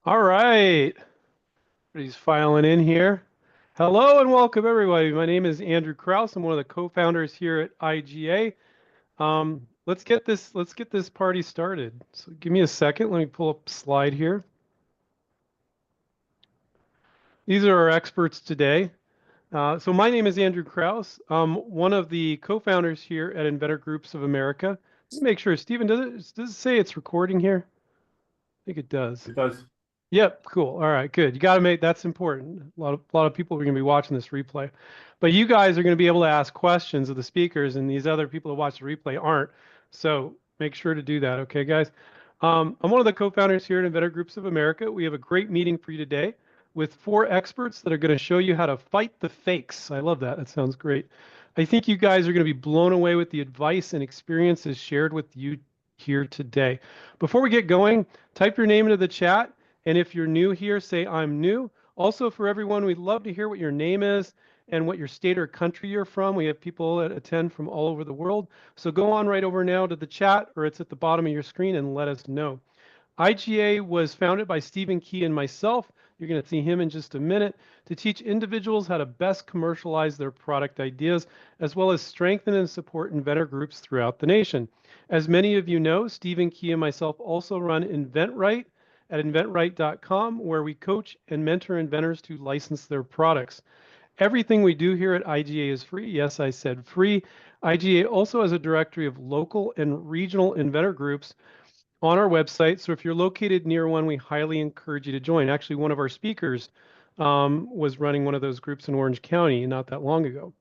All right. Everybody's filing in here. Hello and welcome, everybody. My name is Andrew Krause. I'm one of the co-founders here at IGA. Let's get this party started. So give me a second. Let me pull up a slide here. These are our experts today. So my name is Andrew Krause. I'm one of the co-founders here at Inventor Groups of America. Let me make sure, Stephen, does it say it's recording here? I think it does. It does. Yep, cool. All right, good. You got to make that's important. A lot of people are going to be watching this replay, but you guys are going to be able to ask questions of the speakers, and these other people who watch the replay aren't. So make sure to do that, okay, guys? I'm one of the co-founders here at Inventor Groups of America. We have a great meeting for you today with 4 experts that are going to show you how to fight the fakes. I love that. That sounds great. I think you guys are going to be blown away with the advice and experiences shared with you here today. Before we get going, type your name into the chat. And if you're new here, say I'm new. Also, for everyone, we'd love to hear what your name is and what your state or country you're from. We have people that attend from all over the world. So go on right over now to the chat, or it's at the bottom of your screen, and let us know. IGA was founded by Stephen Key and myself. You're going to see him in just a minute to teach individuals how to best commercialize their product ideas, as well as strengthen and support inventor groups throughout the nation. As many of you know, Stephen Key and myself also run InventRight at inventright.com, where we coach and mentor inventors to license their products. Everything we do here at IGA is free. Yes, I said free. IGA also has a directory of local and regional inventor groups on our website. So if you're located near one, we highly encourage you to join. Actually, one of our speakers was running one of those groups in Orange County not that long ago.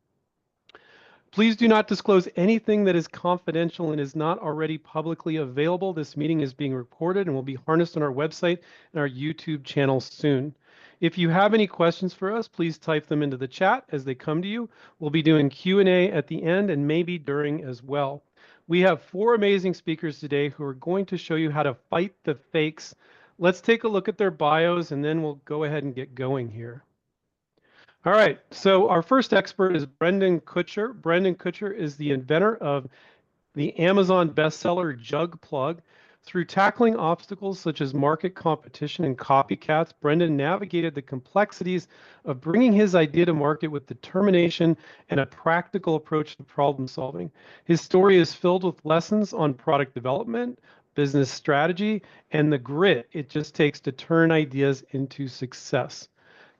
Please do not disclose anything that is confidential and is not already publicly available. This meeting is being recorded and will be harnessed on our website and our YouTube channel soon. If you have any questions for us, please type them into the chat as they come to you. We'll be doing Q&A at the end and maybe during as well. We have 4 amazing speakers today who are going to show you how to fight the fakes. Let's take a look at their bios and then we'll go ahead and get going here. All right, so our first expert is Brendan Kutcher. Brendan Kutcher is the inventor of the Amazon bestseller Jug Plug. Through tackling obstacles such as market competition and copycats, Brendan navigated the complexities of bringing his idea to market with determination and a practical approach to problem solving. His story is filled with lessons on product development, business strategy, and the grit it just takes to turn ideas into success.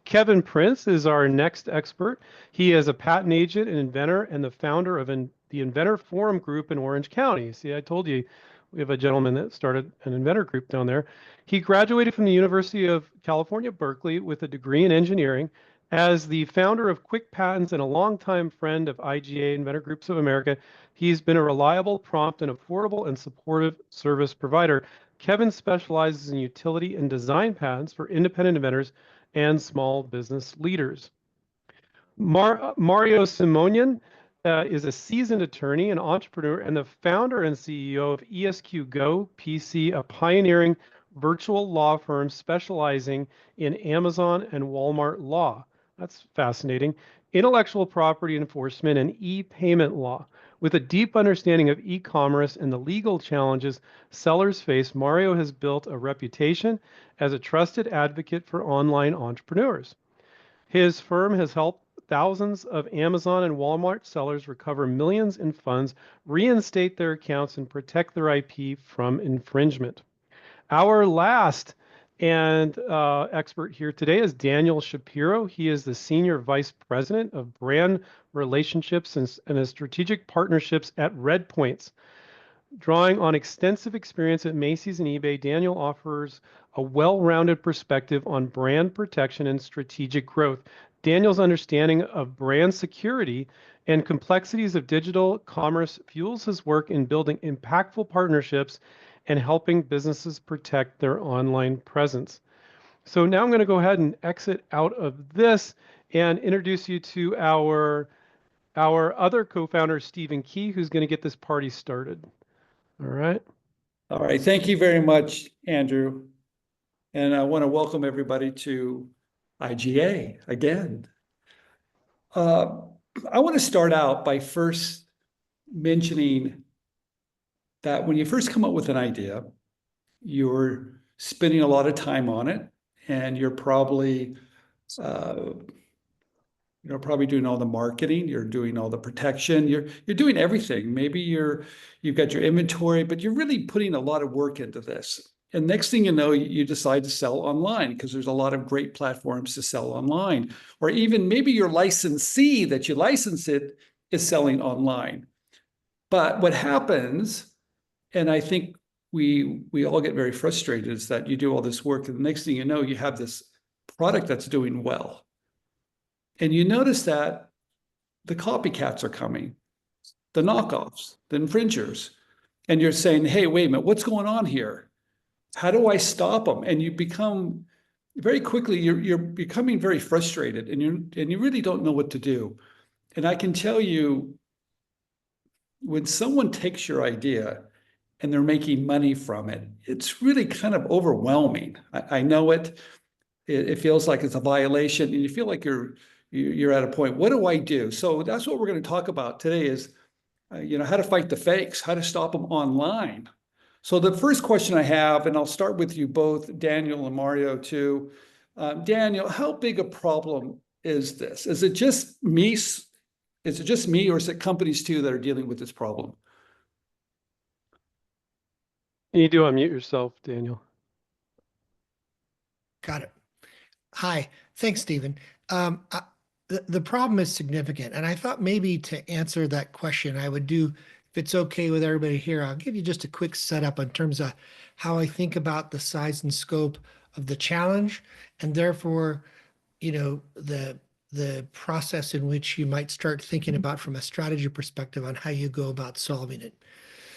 Kevin Prince is our next expert. He is a patent agent and inventor and the founder of the Inventor Forum Group in Orange County. See, I told you we have a gentleman that started an inventor group down there. He graduated from the University of California, Berkeley with a degree in engineering. As the founder of QuickPatents and a longtime friend of IGA, Inventor Groups of America, he's been a reliable, prompt, and affordable and supportive service provider. Kevin specializes in utility and design patents for independent inventors and small business leaders. Mario Simonian is a seasoned attorney and entrepreneur and the founder and CEO of ESQ Go PC, a pioneering virtual law firm specializing in Amazon and Walmart law. That's fascinating. Intellectual property enforcement and e-payment law. With a deep understanding of e-commerce and the legal challenges sellers face, Mario has built a reputation as a trusted advocate for online entrepreneurs. His firm has helped thousands of Amazon and Walmart sellers recover millions in funds, reinstate their accounts, and protect their IP from infringement. Our last and expert here today is Daniel Shapiro. He is the Senior Vice President of Brand Relationships and Strategic Partnerships at Redpoints. Drawing on extensive experience at Macy's and eBay, Daniel offers a well-rounded perspective on brand protection and strategic growth. Daniel's understanding of brand security and complexities of digital commerce fuels his work in building impactful partnerships and helping businesses protect their online presence. So now I'm going to go ahead and exit out of this and introduce you to our other co-founder, Stephen Key, who's going to get this party started. All right. All right. Thank you very much, Andrew. And I want to welcome everybody to IGA again. I want to start out by first mentioning that when you first come up with an idea, you're spending a lot of time on it. and you're probably probably doing all the marketing, you're doing all the protection, you're doing everything. Maybe you've got your inventory, but you're really putting a lot of work into this. And next thing you know, you decide to sell online because there's a lot of great platforms to sell online. Or even maybe your licensee that you license it is selling online. But what happens, and I think we all get very frustrated, is that you do all this work, and the next thing you know, you have this product that's doing well. And you notice that the copycats are coming, the knockoffs, the infringers. And you're saying, hey, wait a minute, what's going on here? How do I stop them? And you become very quickly, you're becoming very frustrated, and you really don't know what to do. And I can tell you, when someone takes your idea and they're making money from it, it's really kind of overwhelming. I know it. It feels like it's a violation, and you feel like you're at a point. What do I do? So that's what we're going to talk about today is, how to fight the fakes, how to stop them online. So the first question I have, and I'll start with you both, Daniel and Mario too. Daniel, how big a problem is this? Is it just me? Is it just me, or is it companies too that are dealing with this problem? You need to unmute yourself, Daniel. Got it. Hi, thanks, Stephen. The problem is significant, and I thought maybe to answer that question, I would do, if it's okay with everybody here, I'll give you just a quick setup in terms of how I think about the size and scope of the challenge, and therefore, the process in which you might start thinking about from a strategy perspective on how you go about solving it.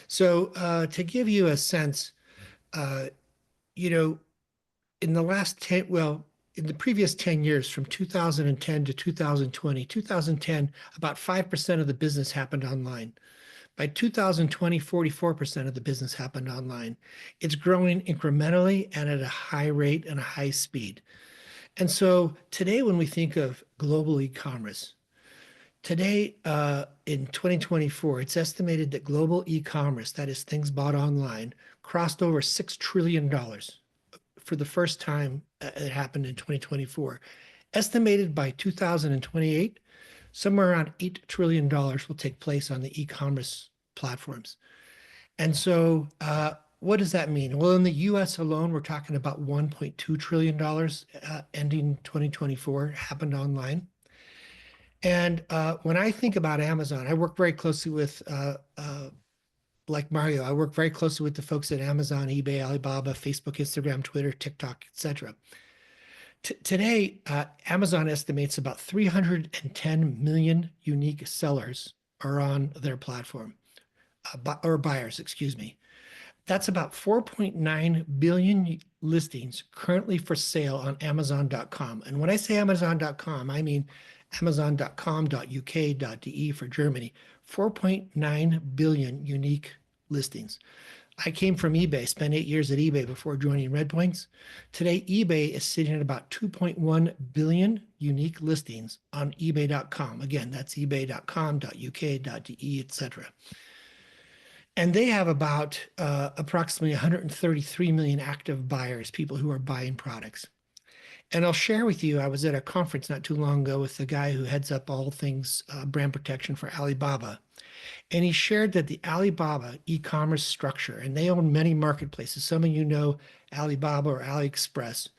So to give you a sense, in the last 10, well, in the previous 10 years, from 2010 to 2020, 2010, about 5% of the business happened online. By 2020, 44% of the business happened online. It's growing incrementally and at a high rate and a high speed. And so today, when we think of global e-commerce, today in 2024, it's estimated that global e-commerce, that is things bought online, crossed over $6 trillion for the first time. It happened in 2024. Estimated by 2028, somewhere around $8 trillion will take place on the e-commerce platforms. And so what does that mean? Well, in the US alone, we're talking about $1.2 trillion ending 2024 happened online. And when I think about Amazon, I work very closely with, like Mario, I work very closely with the folks at Amazon, eBay, Alibaba, Facebook, Instagram, Twitter, TikTok, etc. Today, Amazon estimates about 310 million unique sellers are on their platform, or buyers, excuse me. That's about 4.9 billion listings currently for sale on Amazon.com. And when I say Amazon.com, I mean Amazon.com.uk.de for Germany. 4.9 billion unique listings. I came from eBay, spent 8 years at eBay before joining Redpoints. Today, eBay is sitting at about 2.1 billion unique listings on ebay.com. Again, that's ebay.com.uk.de, etc. And they have about approximately 133 million active buyers, people who are buying products. And I'll share with you, I was at a conference not too long ago with the guy who heads up all things brand protection for Alibaba. And he shared that the Alibaba e-commerce structure, and they own many marketplaces. Some of you know Alibaba or AliExpress.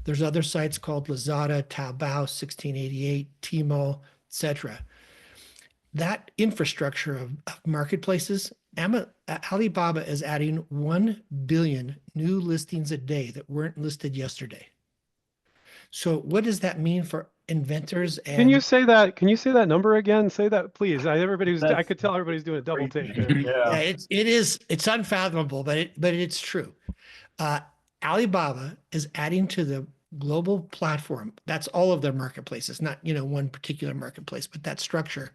There's other sites called Lazada, Taobao, 1688, Tmall, etc. That infrastructure of marketplaces, Alibaba is adding 1 billion new listings a day that weren't listed yesterday. So what does that mean for inventors? And Can you say that? Can you say that number again? Say that, please. I could tell everybody's doing a double take there. Yeah, it's unfathomable, but it's true. Alibaba is adding to the global platform. That's all of their marketplaces, not one particular marketplace, but that structure.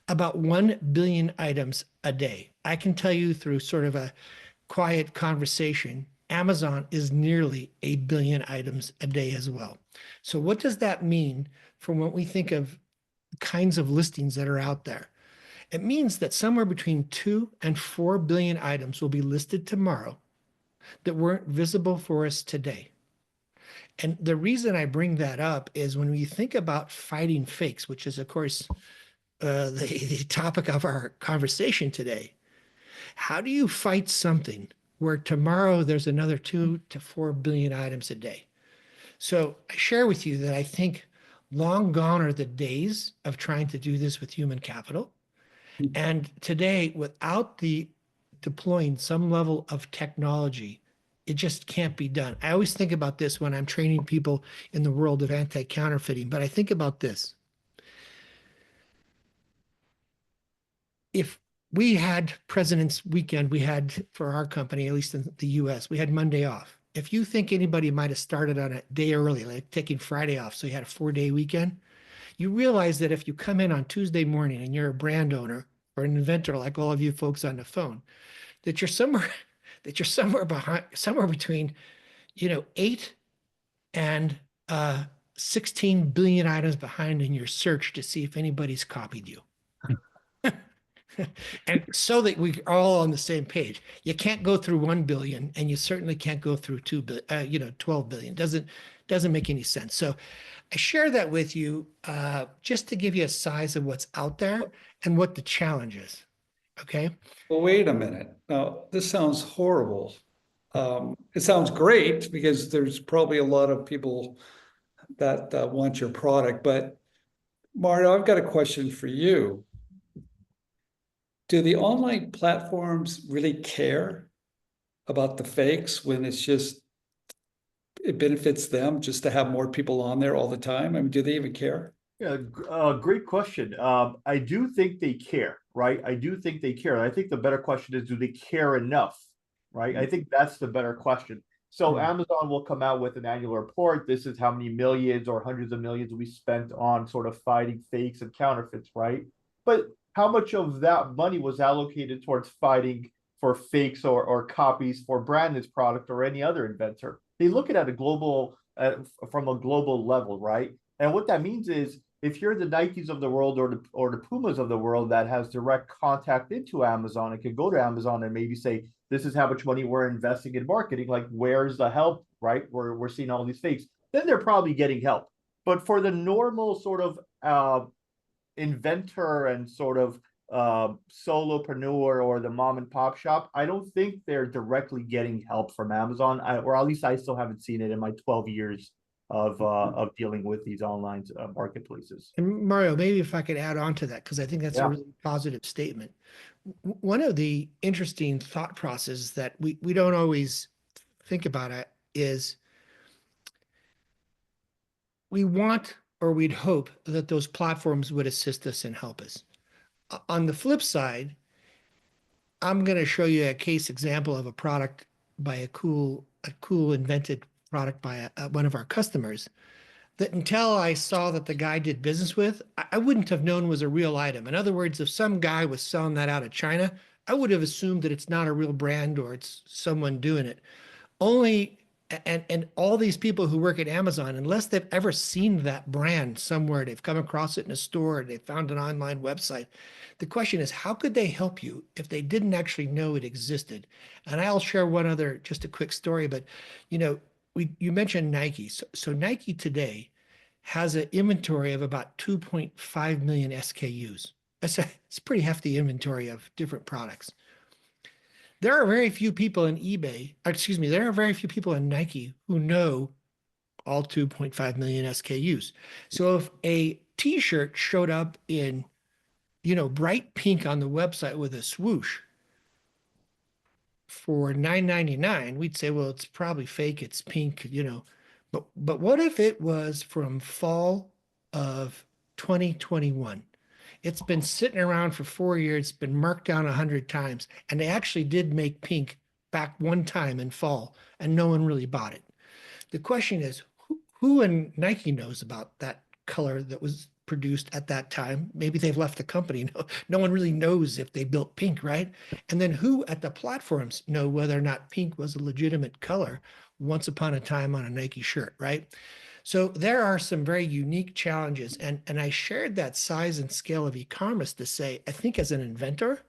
About 1 billion items a day. I can tell you through sort of a quiet conversation, Amazon is nearly 1 billion items a day as well. So what does that mean for when we think of kinds of listings that are out there? It means that somewhere between 2 and 4 billion items will be listed tomorrow that weren't visible for us today. And the reason I bring that up is when we think about fighting fakes, which is, of course, the topic of our conversation today. How do you fight something where tomorrow there's another 2 to 4 billion items a day? So I share with you that I think long gone are the days of trying to do this with human capital. And today, without the deploying some level of technology, it just can't be done. I always think about this when I'm training people in the world of anti-counterfeiting, but I think about this. If we had President's Weekend, we had for our company, at least in the US, we had Monday off. If you think anybody might have started on a day early, like taking Friday off, so you had a 4-day weekend, you realize that if you come in on Tuesday morning and you're a brand owner or an inventor, like all of you folks on the phone, that you're somewhere behind, somewhere between, 8 and 16 billion items behind in your search to see if anybody's copied you. And so that we're all on the same page. You can't go through 1 billion and you certainly can't go through 2 billion, 12 billion. Doesn't make any sense. So I share that with you just to give you a size of what's out there and what the challenge is. Okay. Well, wait a minute. Now, this sounds horrible. It sounds great because there's probably a lot of people that want your product. But Mario, I've got a question for you. Do the online platforms really care about the fakes when it's just, it benefits them just to have more people on there all the time? I mean, do they even care? Yeah, great question. I do think they care, right? I do think they care. I think the better question is, do they care enough, right? I think that's the better question. So Amazon will come out with an annual report. This is how many millions or hundreds of millions we spent on sort of fighting fakes and counterfeits, right? But how much of that money was allocated towards fighting for fakes or copies for branded product or any other inventor? They look at it at a global, from a global level, right? And what that means is, if you're the Nikes of the world or the Pumas of the world that has direct contact into Amazon and can go to Amazon and maybe say, this is how much money we're investing in marketing, like where's the help, right? We're seeing all these fakes, then they're probably getting help. But for the normal sort of inventor and sort of solopreneur or the mom and pop shop, I don't think they're directly getting help from Amazon, or at least I still haven't seen it in my 12 years of dealing with these online marketplaces. And Mario, maybe if I could add on to that, because I think that's a really positive statement. One of the interesting thought processes that we don't always think about it is we want, or we'd hope that those platforms would assist us and help us. On the flip side, I'm going to show you a case example of a product by a cool invented product by one of our customers that until I saw that the guy did business with, I wouldn't have known was a real item. In other words, if some guy was selling that out of China, I would have assumed that it's not a real brand or it's someone doing it. And all these people who work at Amazon, unless they've ever seen that brand somewhere, they've come across it in a store, they found an online website. The question is, how could they help you if they didn't actually know it existed? And I'll share one other, just a quick story, but you mentioned Nike. So Nike today has an inventory of about 2.5 million SKUs. It's a pretty hefty inventory of different products. There are very few people in there are very few people in Nike who know all 2.5 million SKUs. So if a t-shirt showed up in, bright pink on the website with a swoosh for $9.99, we'd say, well, it's probably fake, it's pink, But what if it was from fall of 2021? It's been sitting around for 4 years, been marked down 100 times, and they actually did make pink back one time in fall, and no one really bought it. The question is, who in Nike knows about that color that was produced at that time? Maybe they've left the company. No one really knows if they built pink, right? And then who at the platforms know whether or not pink was a legitimate color once upon a time on a Nike shirt, right? So there are some very unique challenges. And I shared that size and scale of e-commerce to say, I think as an inventor,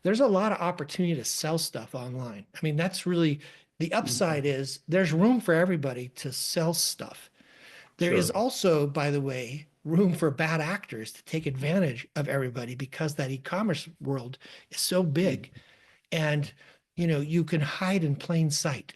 there's a lot of opportunity to sell stuff online. I mean, that's really, The upside is there's room for everybody to sell stuff. There is Sure. also, by the way, room for bad actors to take advantage of everybody because that e-commerce world is so big, and you can hide in plain sight.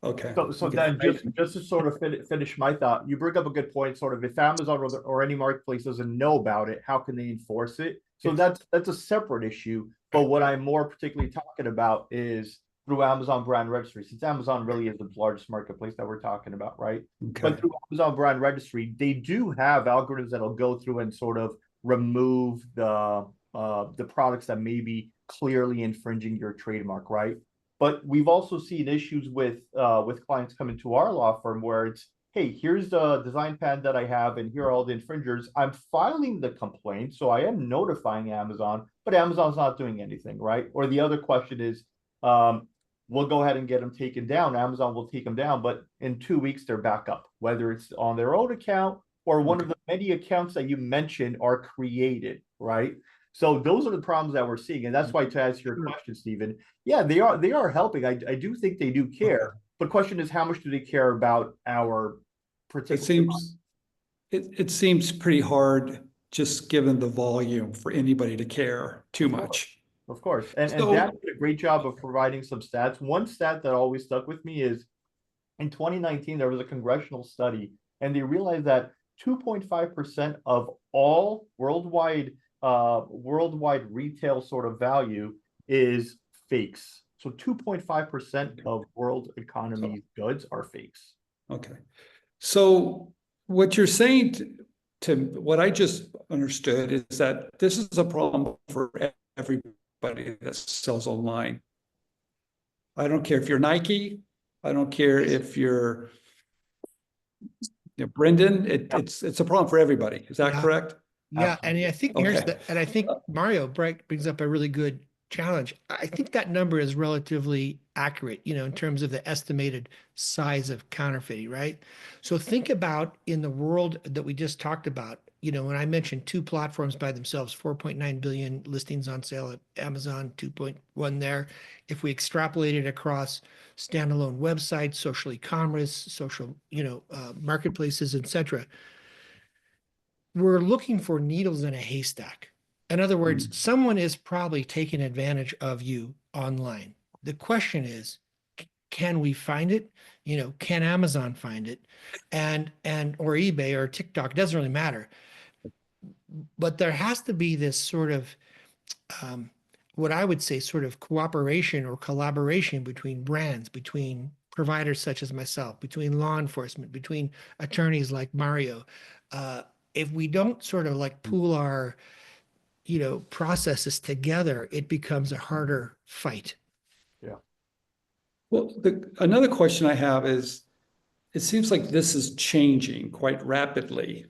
Okay. So Okay. then just to sort of finish my thought, you bring up a good point. Sort of, if Amazon or any marketplace doesn't know about it, how can they enforce it? So that's a separate issue. But what I'm more particularly talking about is through Amazon Brand Registry, since Amazon really is the largest marketplace that we're talking about, right? Okay. But through Amazon Brand Registry, they do have algorithms that'll go through and sort of remove the products that may be clearly infringing your trademark, right? But we've also seen issues with clients coming to our law firm where it's, hey, here's the design patent that I have, and here are all the infringers. I'm filing the complaint, so I am notifying Amazon, but Amazon's not doing anything, right? Or the other question is, we'll go ahead and get them taken down. Amazon will take them down, but in 2 weeks they're back up, whether it's on their own account or one of the many accounts that you mentioned are created, right? So those are the problems that we're seeing, and that's why, to answer your question, Stephen, yeah, they are helping. I do think they do care. But question is, how much do they care about our particular? It seems pretty hard, just given the volume, for anybody to care too much. Of course. And So- Dan did a great job of providing some stats. One stat that always stuck with me is in 2019, there was a congressional study, and they realized that 2.5% of all worldwide retail sort of value is fakes. So 2.5% of world economy goods are fakes. Okay. So what you're saying to what I just understood is that this is a problem for everybody that sells online. I don't care if you're Nike. I don't care if you're Brendan. It's a problem for everybody. Is that correct? Yeah, and I think Okay. and I think Mario brings up a really good challenge. I think that number is relatively accurate, in terms of the estimated size of counterfeiting, right? So think about in the world that we just talked about, when I mentioned 2 platforms by themselves, 4.9 billion listings on sale at Amazon, 2.1 there. If we extrapolate it across standalone websites, social e-commerce, social, marketplaces, etc., we're looking for needles in a haystack. In other words, someone is probably taking advantage of you online. The question is, can we find it? Can Amazon find it? And or eBay or TikTok, doesn't really matter. But there has to be this sort of what I would say sort of cooperation or collaboration between brands, between providers such as myself, between law enforcement, between attorneys like Mario. If we don't sort of like pool our, processes together, it becomes a harder fight. Yeah. Well, another question I have is, it seems like this is changing quite rapidly.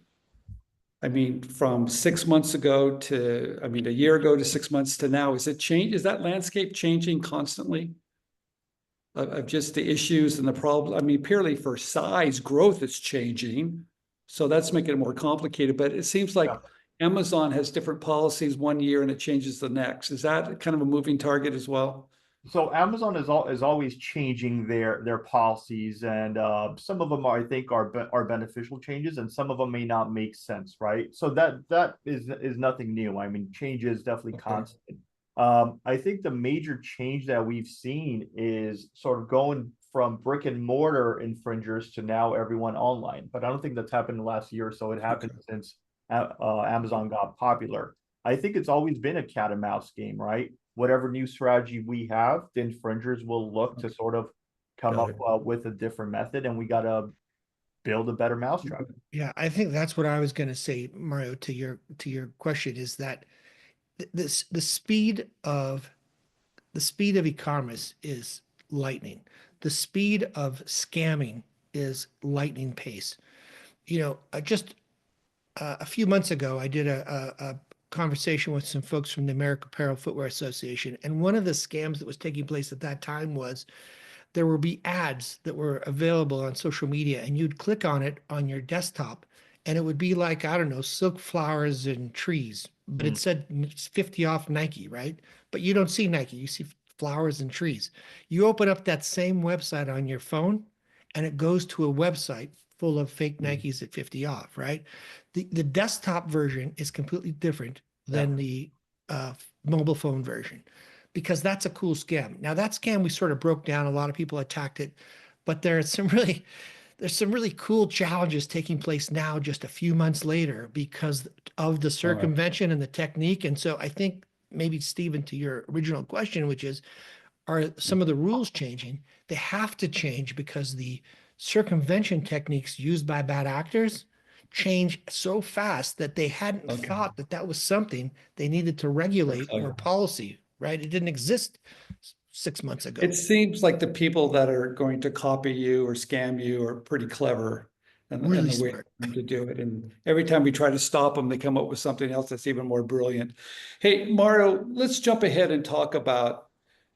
I mean, from 6 months ago to, a year ago to 6 months to now, is that landscape changing constantly? Of just the issues and the problem. Purely for size growth, it's changing. So that's making it more complicated, but it seems like Amazon has different policies one year and it changes the next. Is that kind of a moving target as well? So Amazon is always changing their policies, and some of them I think are beneficial changes, and some of them may not make sense, right? So that is nothing new. Change is definitely constant. I think the major change that we've seen is sort of going from brick and mortar infringers to now everyone online. But I don't think that's happened in the last year or so. It happened since Amazon got popular. I think it's always been a cat and mouse game, right? Whatever new strategy we have, the infringers will look to sort of come up with a different method, and we got to build a better mousetrap. Yeah, I think that's what I was going to say, Mario, to your question, is that the speed of e-commerce is lightning. The speed of scamming is lightning pace. Just a few months ago, I did a conversation with some folks from the American Apparel Footwear Association, and one of the scams that was taking place at that time was there would be ads that were available on social media, and you'd click on it on your desktop, and it would be like, I don't know, silk flowers and trees, but it said it's 50 off Nike, right? But you don't see Nike, you see flowers and trees. You open up that same website on your phone and it goes to a website full of fake Nikes at 50 off, right? The desktop version is completely different than the mobile phone version, because that's a cool scam. Now that scam we sort of broke down. A lot of people attacked it, but there's some really cool challenges taking place now, just a few months later, because of the circumvention and the technique. And so I think maybe, Stephen, to your original question, which is, are some of the rules changing? They have to change because the circumvention techniques used by bad actors change so fast that they hadn't thought that that was something they needed to regulate or policy, right? It didn't exist 6 months ago. It seems like the people that are going to copy you or scam you are pretty clever and Really the way smart to do it. And every time we try to stop them, they come up with something else that's even more brilliant. Hey, Mario, let's jump ahead and talk about,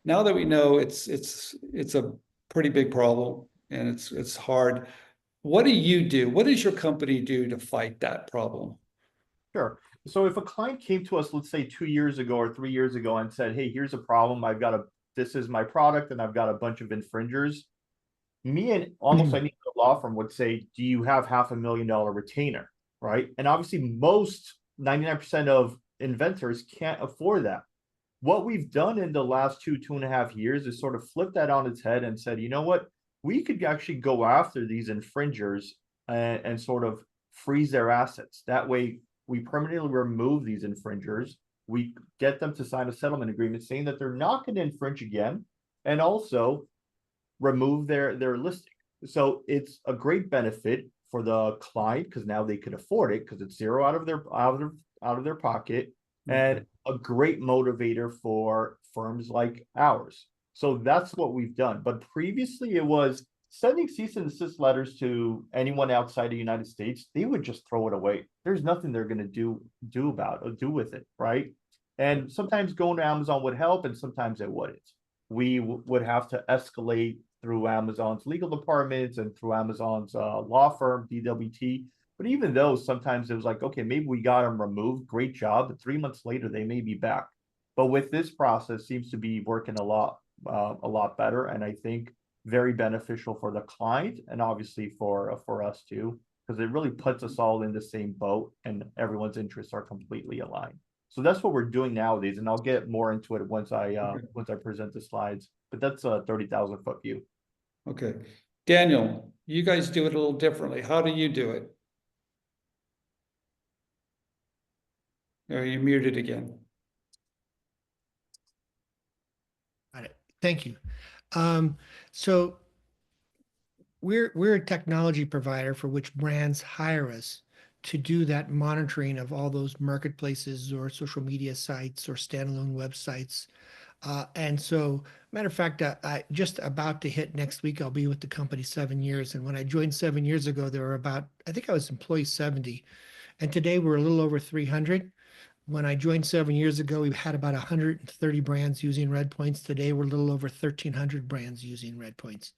now that we know it's a pretty big problem and it's hard. What do you do? What does your company do to fight that problem? Sure. So if a client came to us, let's say 2 years ago or 3 years ago, and said, "Hey, here's a problem. This is my product, and I've got a bunch of infringers," me and almost any other law firm would say, "Do you have $500,000 retainer?" Right? And obviously, most 99% of inventors can't afford that. What we've done in the last 2.5 years is sort of flip that on its head and said, you know what? We could actually go after these infringers and sort of freeze their assets. That way, we permanently remove these infringers. We get them to sign a settlement agreement saying that they're not going to infringe again, and also remove their listing. So it's a great benefit for the client because now they can afford it because it's zero out of their pocket, and a great motivator for firms like ours. So that's what we've done. But previously it was sending cease and desist letters to anyone outside the United States. They would just throw it away. There's nothing they're going to do with it, right? And sometimes going to Amazon would help, and sometimes it wouldn't. We would have to escalate through Amazon's legal departments and through Amazon's law firm, DWT. But even though sometimes it was like, okay, maybe we got them removed, great job, but 3 months later they may be back. But with this process, seems to be working a lot better, and I think very beneficial for the client and obviously for us too, because it really puts us all in the same boat and everyone's interests are completely aligned. So that's what we're doing nowadays, and I'll get more into it once I present the slides. But that's a 30,000-foot view. Okay, Daniel, you guys do it a little differently. How do you do it? Are you muted again? Got it. Thank you. So we're a technology provider for which brands hire us to do that monitoring of all those marketplaces or social media sites or standalone websites. And so, matter of fact, I just about to hit next week, I'll be with the company 7 years. And when I joined 7 years ago, there were about, I think I was employee 70. And today we're a little over 300. When I joined 7 years ago, we had about 130 brands using Redpoints. Today, we're a little over 1,300 brands using Redpoints.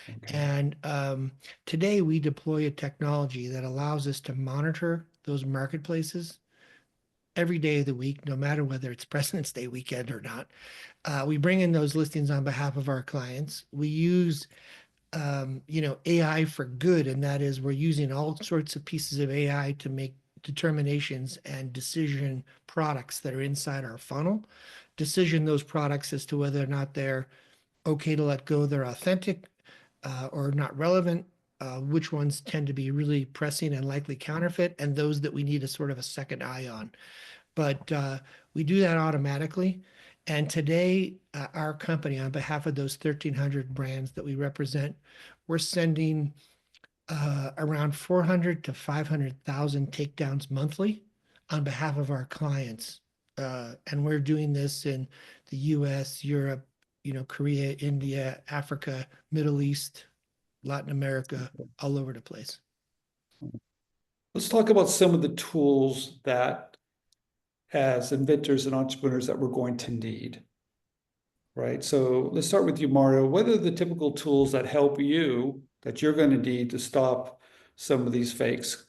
Okay. And today, we deploy a technology that allows us to monitor those marketplaces every day of the week, no matter whether it's President's Day weekend or not. We bring in those listings on behalf of our clients. We use AI for good, and that is we're using all sorts of pieces of AI to make determinations and decision products that are inside our funnel, decision those products as to whether or not they're okay to let go, they're authentic or not relevant, which ones tend to be really pressing and likely counterfeit, and those that we need a sort of a second eye on. But we do that automatically. And today, our company, on behalf of those 1,300 brands that we represent, we're sending around 400 to 500,000 takedowns monthly on behalf of our clients. And we're doing this in the US, Europe, Korea, India, Africa, Middle East, Latin America, all over the place. Let's talk about some of the tools that, as inventors and entrepreneurs, that we're going to need. Right. So let's start with you, Mario. What are the typical tools that help you, that you're going to need to stop some of these fakes?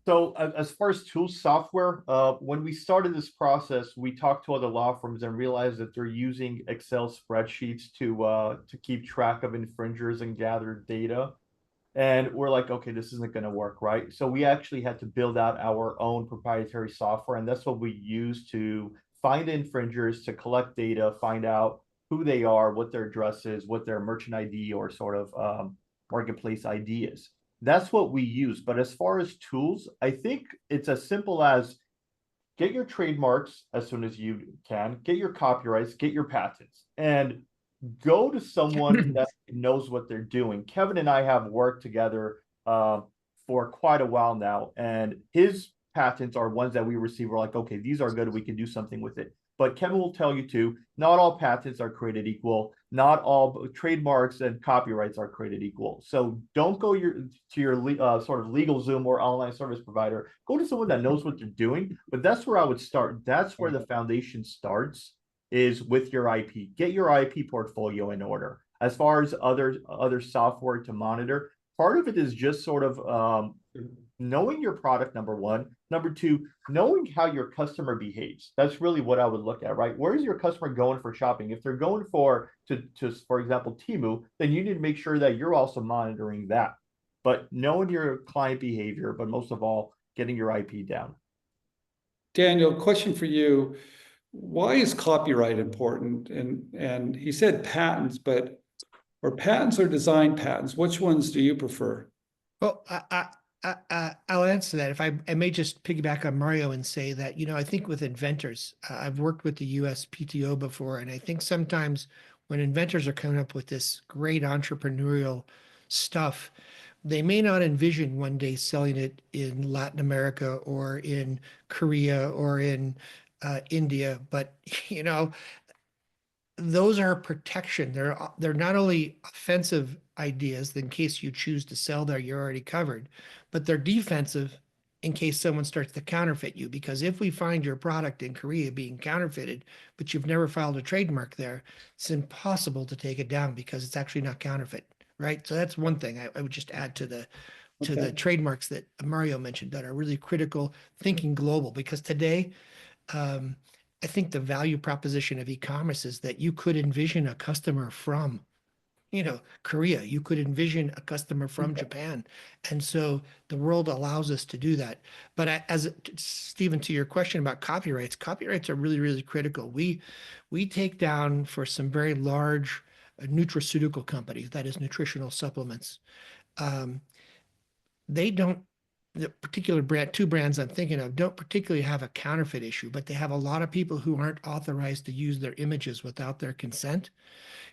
So as far as tools, software, when we started this process, we talked to other law firms and realized that they're using Excel spreadsheets to keep track of infringers and gather data. And we're like, okay, this isn't going to work, right? So we actually had to build out our own proprietary software, and that's what we use to find infringers, to collect data, find out who they are, what their address is, what their merchant ID or sort of marketplace ID is. That's what we use. But as far as tools, I think it's as simple as get your trademarks as soon as you can, get your copyrights, get your patents, and go to someone that knows what they're doing. Kevin and I have worked together for quite a while now, and his patents are ones that we receive. We're like, okay, these are good. We can do something with it. But Kevin will tell you too, not all patents are created equal. Not all trademarks and copyrights are created equal. So don't go to your sort of LegalZoom or online service provider. Go to someone that knows what they're doing. But that's where I would start. That's where the foundation starts, is with your IP. Get your IP portfolio in order. As far as other software to monitor, part of it is just sort of knowing your product, number one. Number two, knowing how your customer behaves. That's really what I would look at, right? Where is your customer going for shopping? If they're going for example, Temu, then you need to make sure that you're also monitoring that. But knowing your client behavior, but most of all, getting your IP down. Daniel, question for you. Why is copyright important? And he said patents, but or patents or design patents? Which ones do you prefer? Well, I'll answer that. If I may just piggyback on Mario and say that, I think with inventors, I've worked with the USPTO before, and I think sometimes when inventors are coming up with this great entrepreneurial stuff, they may not envision one day selling it in Latin America or in Korea or in India, but those are protection. They're not only offensive ideas in case you choose to sell there, you're already covered, but they're defensive in case someone starts to counterfeit you. Because if we find your product in Korea being counterfeited, but you've never filed a trademark there, it's impossible to take it down because it's actually not counterfeit, right? So that's one thing I would just add to the trademarks that Mario mentioned that are really critical, thinking global, because today, I think the value proposition of e-commerce is that you could envision a customer from, Korea. You could envision a customer from Japan. And so the world allows us to do that. But as Stephen, to your question about copyrights are really, really critical. We take down for some very large nutraceutical companies, that is nutritional supplements. They don't, the particular two brands I'm thinking of don't particularly have a counterfeit issue, but they have a lot of people who aren't authorized to use their images without their consent.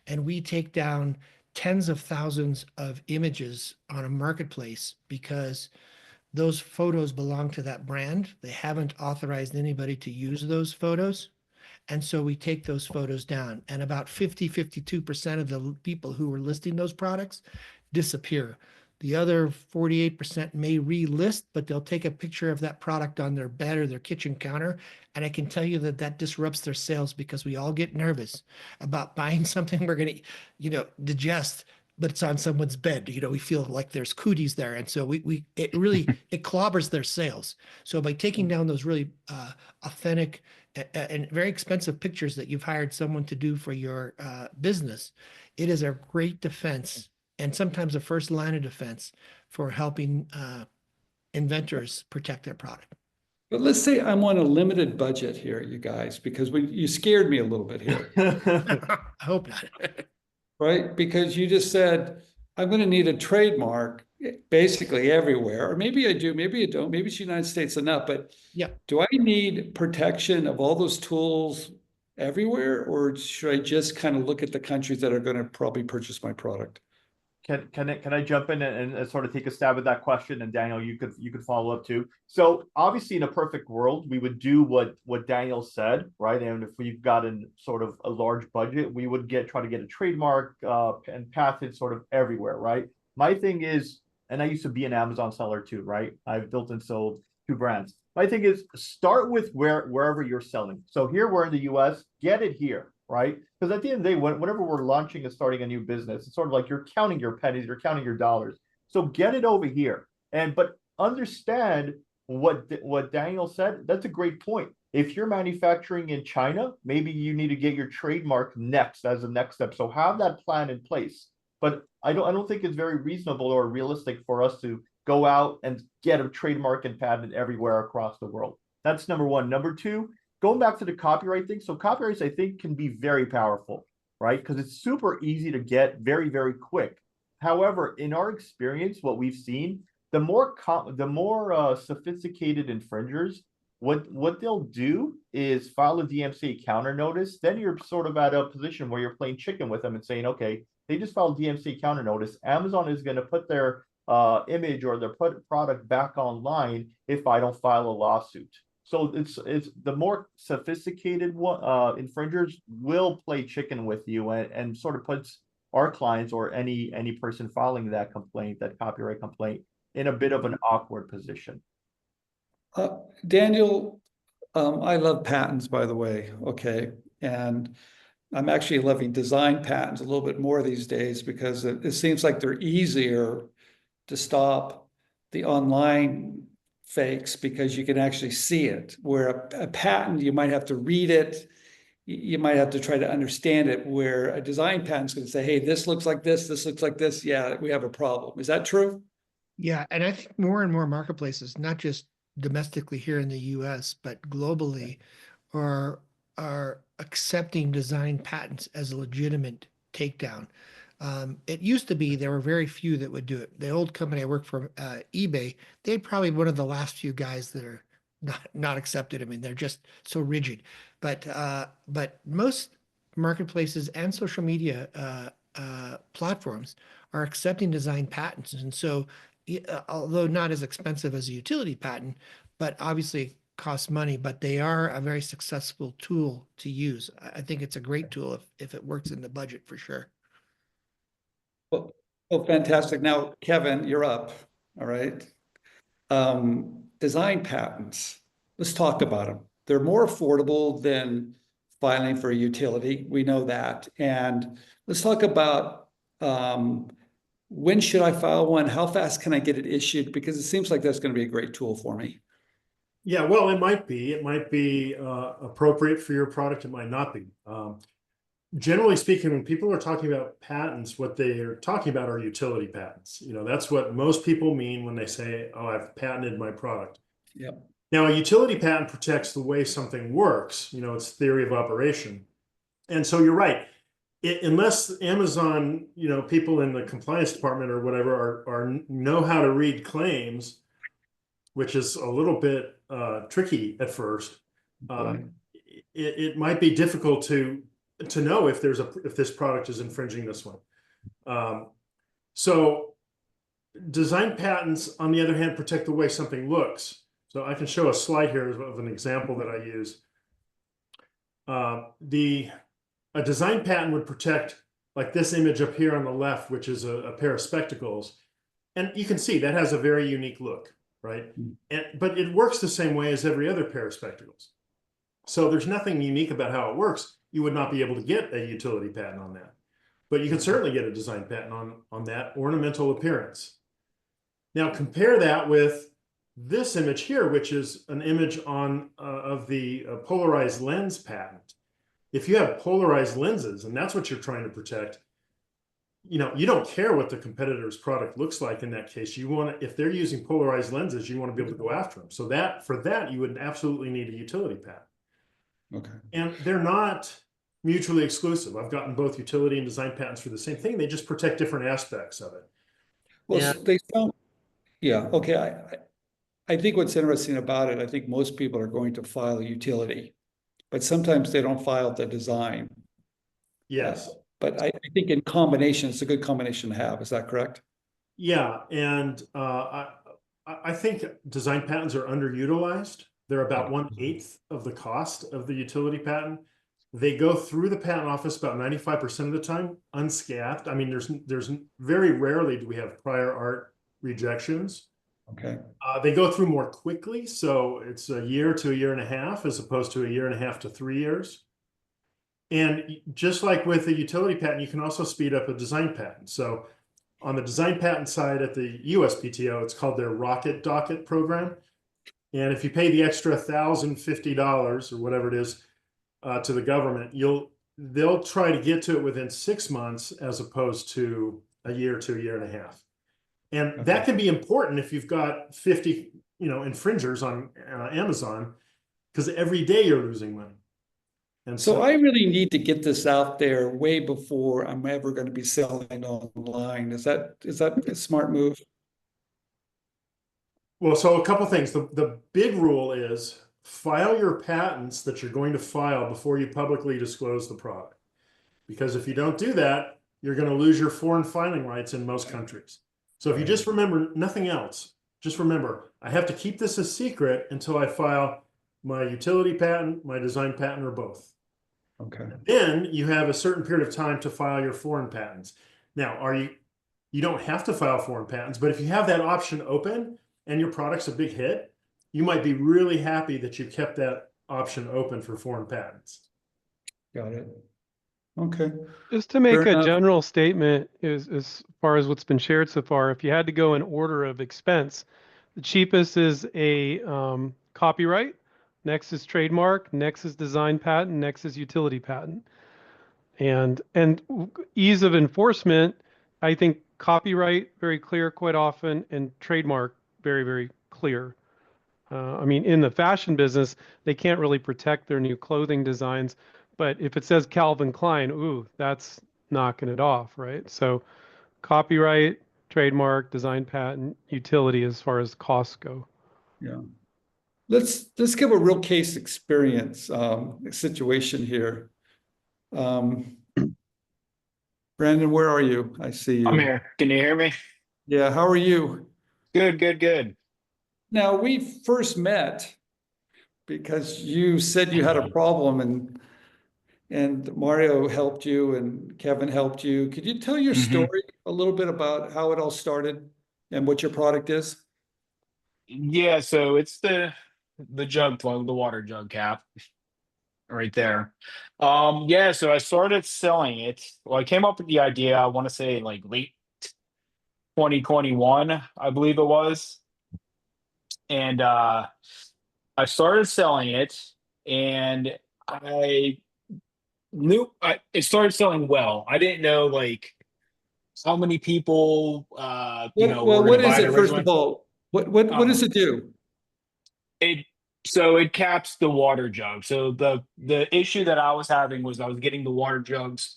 And we take down tens of thousands of images on a marketplace because those photos belong to that brand. They haven't authorized anybody to use those photos. And so we take those photos down. And about 52% of the people who were listing those products disappear. The other 48% may relist, but they'll take a picture of that product on their bed or their kitchen counter. And I can tell you that disrupts their sales because we all get nervous about buying something we're going to, digest, but it's on someone's bed. We feel like there's cooties there. And so it clobbers their sales. So by taking down those really authentic and very expensive pictures that you've hired someone to do for your business, it is a great defense, and sometimes the first line of defense for helping inventors protect their product. But let's say I'm on a limited budget here, you guys, because you scared me a little bit here. I hope not. Right? Because you just said, I'm going to need a trademark basically everywhere. Or maybe I do, maybe I don't. Maybe it's the United States enough. But yeah, do I need protection of all those tools everywhere? Or should I just kind of look at the countries that are going to probably purchase my product? Can I jump in and sort of take a stab at that question, and Daniel, you could follow up too. So obviously, in a perfect world, we would do what Daniel said, right? And if we've gotten sort of a large budget, we would try to get a trademark and patent sort of everywhere, right? My thing is, and I used to be an Amazon seller too, right? I've built and sold 2 brands. My thing is, start with wherever you're selling. So here we're in the US, get it here. Right? Because at the end of the day, whenever we're launching and starting a new business, it's sort of like you're counting your pennies, you're counting your dollars. So get it over here. But understand what Daniel said, that's a great point. If you're manufacturing in China, maybe you need to get your trademark next as a next step. So have that plan in place. But I don't think it's very reasonable or realistic for us to go out and get a trademark and patent everywhere across the world. That's number one. Number two, going back to the copyright thing. So copyrights, I think, can be very powerful, right? Because it's super easy to get very, very quick. However, in our experience, what we've seen, the more sophisticated infringers, what they'll do is file a DMCA counter notice. Then you're sort of at a position where you're playing chicken with them and saying, okay, they just filed DMCA counter notice. Amazon is going to put their image or their product back online if I don't file a lawsuit. So it's the more sophisticated infringers will play chicken with you and sort of puts our clients or any person filing that complaint, that copyright complaint, in a bit of an awkward position. Daniel, I love patents, by the way. Okay. And I'm actually loving design patents a little bit more these days because it seems like they're easier to stop the online fakes because you can actually see it. Where a patent, you might have to read it. You might have to try to understand it, where a design patent's going to say, hey, this looks like this looks like this. Yeah, we have a problem. Is that true? Yeah, and I think more and more marketplaces, not just domestically here in the US, but globally, are accepting design patents as a legitimate takedown. It used to be there were very few that would do it. The old company I worked for, eBay, they're probably one of the last few guys that are not accepted. I mean, they're just so rigid. But most marketplaces and social media platforms are accepting design patents, and so although not as expensive as a utility patent, but obviously costs money, but they are a very successful tool to use. I think it's a great tool if it works in the budget for sure. Well, fantastic. Now, Kevin, you're up. All right. Design patents. Let's talk about them. They're more affordable than filing for a utility. We know that. And let's talk about when should I file one? How fast can I get it issued? Because it seems like that's going to be a great tool for me. Yeah, well, it might be. It might be appropriate for your product. It might not be. Generally speaking, when people are talking about patents, what they are talking about are utility patents. You know, that's what most people mean when they say, oh, I've patented my product. Yep. Now, a utility patent protects the way something works. You know, it's theory of operation. And so you're right. Unless Amazon, you know, people in the compliance department or whatever know how to read claims, which is a little bit tricky at first, it might be difficult to know if this product is infringing this one. So design patents, on the other hand, protect the way something looks. So I can show a slide here of an example that I use. A design patent would protect like this image up here on the left, which is a pair of spectacles. And you can see that has a very unique look, right? But it works the same way as every other pair of spectacles. So there's nothing unique about how it works. You would not be able to get a utility patent on that. But you can certainly get a design patent on that ornamental appearance. Now compare that with this image here, which is an image of the polarized lens patent. If you have polarized lenses and that's what you're trying to protect, you know, you don't care what the competitor's product looks like in that case. You want, if they're using polarized lenses, you want to be able to go after them. So for that, you would absolutely need a utility patent. Okay. And they're not mutually exclusive. I've gotten both utility and design patents for the same thing. They just protect different aspects of it. Well, they sound, yeah, okay. I think what's interesting about it, I think most people are going to file a utility, but sometimes they don't file the design. Yes. But I think in combination, it's a good combination to have. Is that correct? Yeah, and I think design patents are underutilized. They're about 1/8 of the cost of the utility patent. They go through the patent office about 95% of the time unscathed. I mean, there's very rarely do we have prior art rejections. Okay. They go through more quickly, so it's a year to a year and a half as opposed to a year and a half to 3 years. And just like with a utility patent, you can also speed up a design patent. So on the design patent side at the USPTO, it's called their Rocket Docket program. And if you pay the extra $1,050 or whatever it is to the government, they'll try to get to it within 6 months as opposed to a year to a year and a half. And that can be important if you've got 50, infringers on Amazon, because every day you're losing money. And So I really need to get this out there way before I'm ever going to be selling online. Is that a smart move? Well, so a couple things. The big rule is file your patents that you're going to file before you publicly disclose the product. Because if you don't do that, you're going to lose your foreign filing rights in most countries. So if you just remember nothing else, just remember, I have to keep this a secret until I file my utility patent, my design patent, or both. Okay. Then you have a certain period of time to file your foreign patents. Now, you don't have to file foreign patents, but if you have that option open and your product's a big hit, you might be really happy that you kept that option open for foreign patents. Got it. Okay. Just to make Fair a enough. general statement, as far as what's been shared so far, if you had to go in order of expense, the cheapest is a copyright, next is trademark, next is design patent, next is utility patent. And ease of enforcement, I think copyright, very clear quite often, and trademark, very, very clear. I mean, in the fashion business, they can't really protect their new clothing designs. But if it says Calvin Klein, ooh, that's knocking it off, right? So copyright, trademark, design patent, utility as far as costs go. Yeah. Let's give a real case experience situation here. Brandon, where are you? I see you. I'm here. Can you hear me? Yeah, how are you? Good, good, good. Now, we first met because you said you had a problem and Mario helped you and Kevin helped you. Could you tell your story a little bit about how it all started and what your product is? Yeah, so it's the jug plug, the water jug cap right there. Yeah, so I started selling it. Well, I came up with the idea, I want to say like late 2021, I believe it was. And I started selling it and I it started selling well. I didn't know like how many people were going to What is buy it it, first originally. of all? What does it do? It caps the water jug. So the issue that I was having was I was getting the water jugs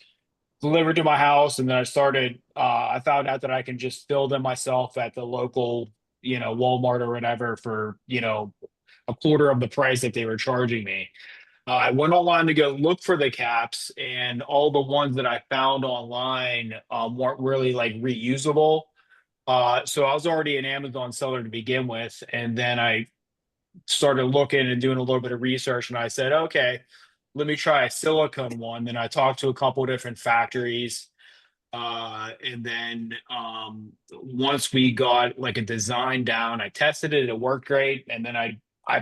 delivered to my house, and then I found out that I can just fill them myself at the local, Walmart or whatever for, a quarter of the price that they were charging me. I went online to go look for the caps, and all the ones that I found online weren't really like reusable. So I was already an Amazon seller to begin with, and then I started looking and doing a little bit of research, and I said, okay, let me try a silicone one. Then I talked to a couple different factories. And then once we got like a design down, I tested it, it worked great. And then I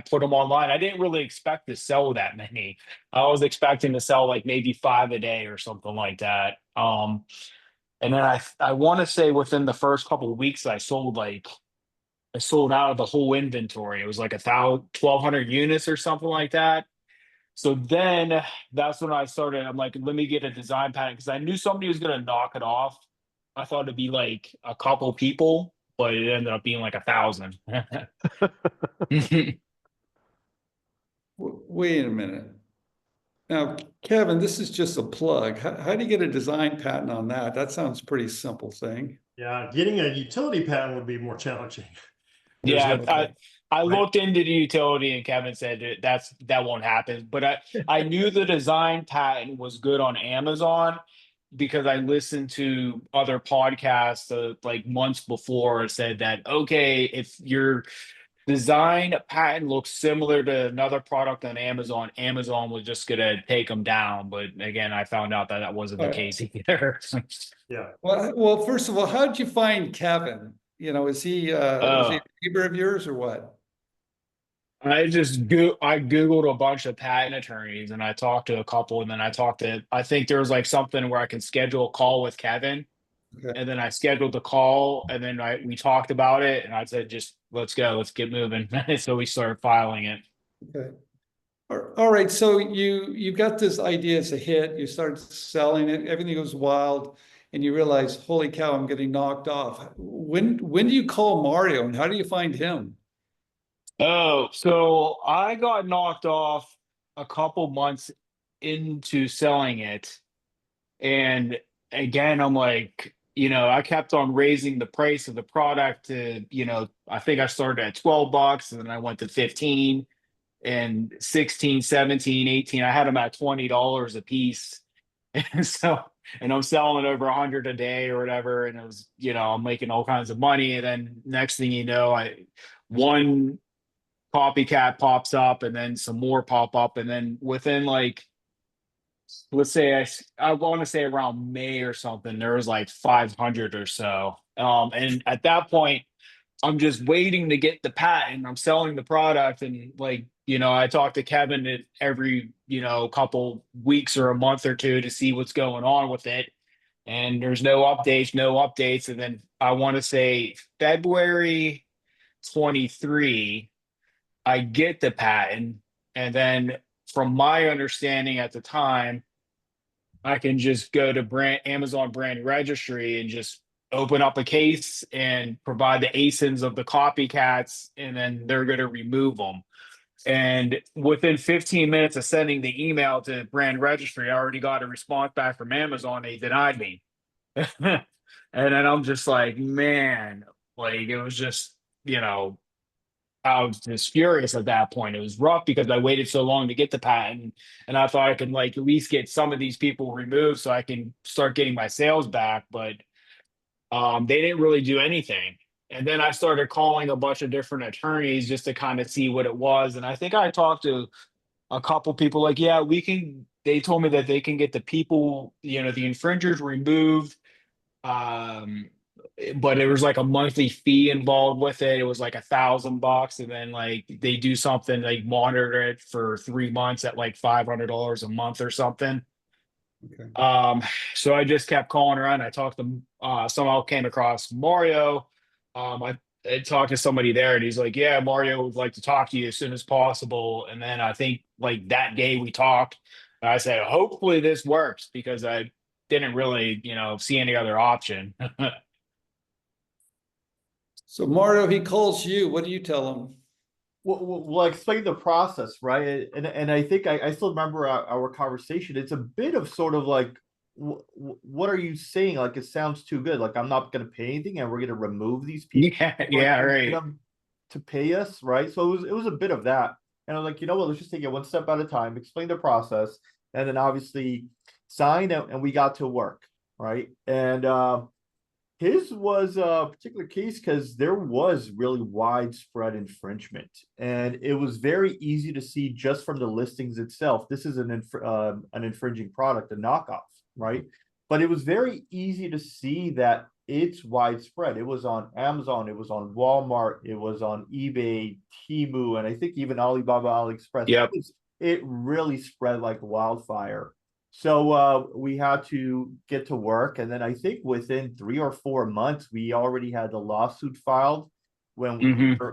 put them online. I didn't really expect to sell that many. I was expecting to sell like maybe 5 a day or something like that. And then I want to say within the first couple of weeks, I sold out of the whole inventory. It was like 1,200 units or something like that. So then that's when I started. I'm like, let me get a design patent because I knew somebody was going to knock it off. I thought it'd be like a couple people, but it ended up being like 1,000. Wait a minute. Now, Kevin, this is just a plug. How do you get a design patent on that? That sounds pretty simple thing. Yeah, getting a utility patent would be more challenging. Yeah, I looked into the utility, and Kevin said that won't happen. But I knew the design patent was good on Amazon because I listened to other podcasts like months before said that, okay, if your design patent looks similar to another product on Amazon, Amazon was just gonna take them down. But again, I found out that wasn't the case either. Yeah. Well, first of all, how did you find Kevin? Is he a neighbor of yours or what? I Googled a bunch of patent attorneys and I talked to a couple, and then I think there was like something where I can schedule a call with Kevin. Okay. And then I scheduled the call, and then we talked about it, and I said, just let's go, let's get moving. So we started filing it. Okay. All right. So you got this idea, it's a hit, you start selling it, everything goes wild, and you realize, holy cow, I'm getting knocked off. When do you call Mario and how do you find him? Oh, so I got knocked off a couple months into selling it. And again, I'm like, I kept on raising the price of the product to, I think I started at $12 and then I went to 15 and 16, 17, 18. I had them at $20 a piece. And so, and I'm selling over 100 a day or whatever. And it was, I'm making all kinds of money. And then next thing you know, one copycat pops up and then some more pop up. And then within like, let's say I want to say around May or something, there was like 500 or so. And at that point, I'm just waiting to get the patent. I'm selling the product, and like, I talk to Kevin every, couple weeks or a month or two to see what's going on with it. And there's no updates. And then I want to say February 23, I get the patent. And then from my understanding at the time, I can just go to Amazon brand registry and just open up a case and provide the ASINs of the copycats, and then they're going to remove them. And within 15 minutes of sending the email to brand registry, I already got a response back from Amazon. They denied me. And then I'm just like, man, like it was just, I was just furious at that point. It was rough because I waited so long to get the patent, and I thought I could like at least get some of these people removed so I can start getting my sales back. But they didn't really do anything. And then I started calling a bunch of different attorneys just to kind of see what it was. And I think I talked to a couple people like, yeah, they told me that they can get the people, the infringers removed. Um, but it was like a monthly fee involved with it. It was like $1,000, and then like they do something like monitor it for 3 months at like $500 a month or something. Okay. So I just kept calling around. I talked to somehow came across Mario. I talked to somebody there, and he's like, "Yeah, Mario would like to talk to you as soon as possible." And then I think like that day we talked. And I said, "Hopefully this works," because I didn't really, see any other option. So Mario, he calls you, what do you tell him? Well, explain the process, right? And I think I still remember our conversation. It's a bit of sort of like, what are you saying? Like, it sounds too good. Like, I'm not going to pay anything, and we're going to remove these people. Yeah, right. To pay us, right? So it was a bit of that. And I was like, you know what? Let's just take it one step at a time. Explain the process, and then obviously sign it, and we got to work, right? And his was a particular case because there was really widespread infringement, and it was very easy to see just from the listings itself. This is an infringing product, a knockoff, right? But it was very easy to see that it's widespread. It was on Amazon, it was on Walmart, it was on eBay, Temu, and I think even Alibaba, AliExpress. Yep. It really spread like wildfire. So we had to get to work, and then I think within 3 or 4 months, we already had the lawsuit filed when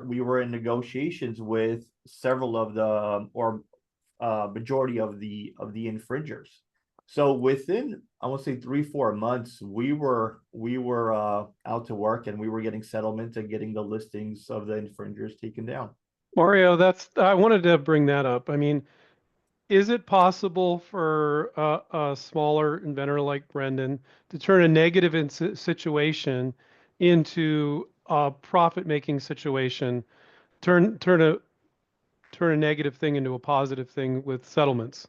we were in negotiations with several of the majority of the infringers. So within, I want to say 3-4 months, we were out to work, and we were getting settlements and getting the listings of the infringers taken down. Mario, I wanted to bring that up. I mean, is it possible for a smaller inventor like Brendan to turn a negative situation into a profit-making situation, turn a negative thing into a positive thing with settlements?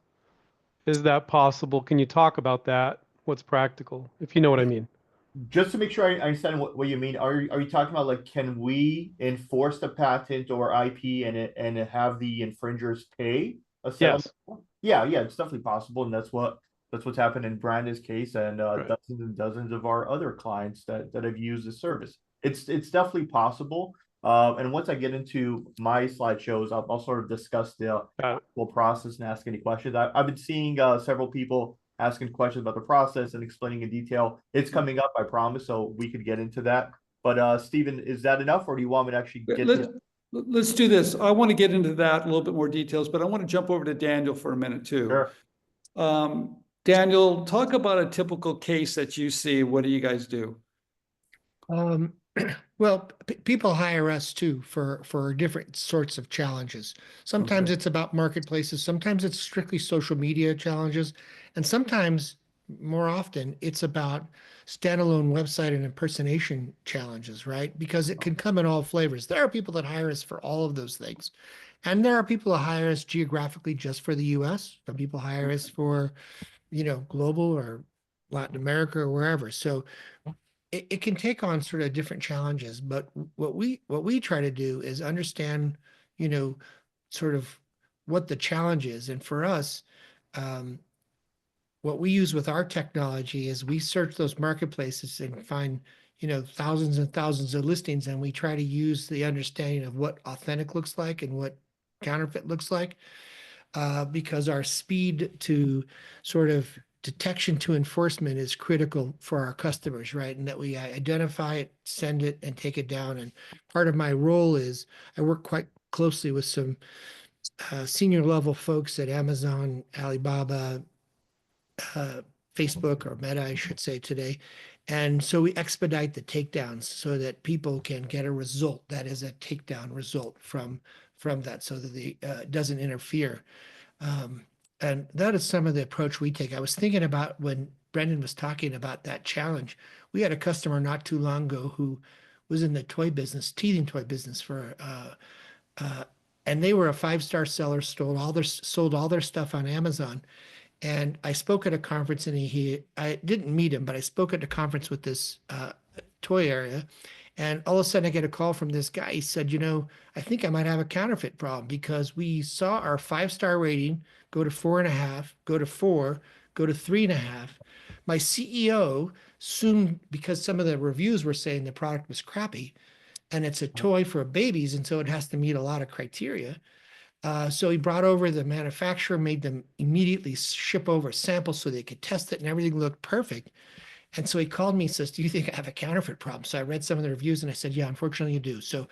Is that possible? Can you talk about that? What's practical, if you know what I mean? Just to make sure I understand what you mean, are you talking about like, can we enforce the patent or IP and have the infringers pay a settlement? Yes. Yeah, it's definitely possible, and that's what's happened in Brandon's case, and Right. dozens and dozens of our other clients that have used the service. It's definitely possible. And once I get into my slideshows, I'll sort of discuss the whole process and ask any questions. I've been seeing several people asking questions about the process and explaining in detail. It's coming up, I promise, so we could get into that. But Stephen, is that enough, or do you want me to actually get Let's, to? let's do this. I want to get into that a little bit more details, but I want to jump over to Daniel for a minute too. Sure. Daniel, talk about a typical case that you see. What do you guys do? Well, people hire us too for different sorts of challenges. Sometimes Okay. it's about marketplaces, sometimes it's strictly social media challenges, and sometimes, more often, it's about standalone website and impersonation challenges, right? Because it can come in all flavors. There are people that hire us for all of those things. And there are people that hire us geographically just for the US. Some people hire us for, global or Latin America or wherever. So it can take on sort of different challenges, but what we try to do is understand, sort of what the challenge is. And for us, um, what we use with our technology is we search those marketplaces and find, thousands and thousands of listings, and we try to use the understanding of what authentic looks like and what counterfeit looks like, because our speed to sort of detection to enforcement is critical for our customers, right? And that we identify it, send it, and take it down. And part of my role is I work quite closely with some senior level folks at Amazon, Alibaba, Facebook, or Meta, I should say today. And so we expedite the takedowns so that people can get a result that is a takedown result from that, so that it doesn't interfere. And that is some of the approach we take. I was thinking about when Brendan was talking about that challenge. We had a customer not too long ago who was in the toy business, teething toy business and they were a 5-star seller, sold all their stuff on Amazon. And I spoke at a conference, and I didn't meet him, but I spoke at a conference with this toy area. And all of a sudden I get a call from this guy. He said, I think I might have a counterfeit problem, because we saw our 5-star rating go to 4.5, go to 4, go to 3.5. My CEO assumed, because some of the reviews were saying the product was crappy, and it's a toy for babies, and so it has to meet a lot of criteria. So he brought over the manufacturer, made them immediately ship over samples so they could test it, and everything looked perfect. And so he called me and says, do you think I have a counterfeit problem? So I read some of the reviews, and I said, yeah, unfortunately you do. So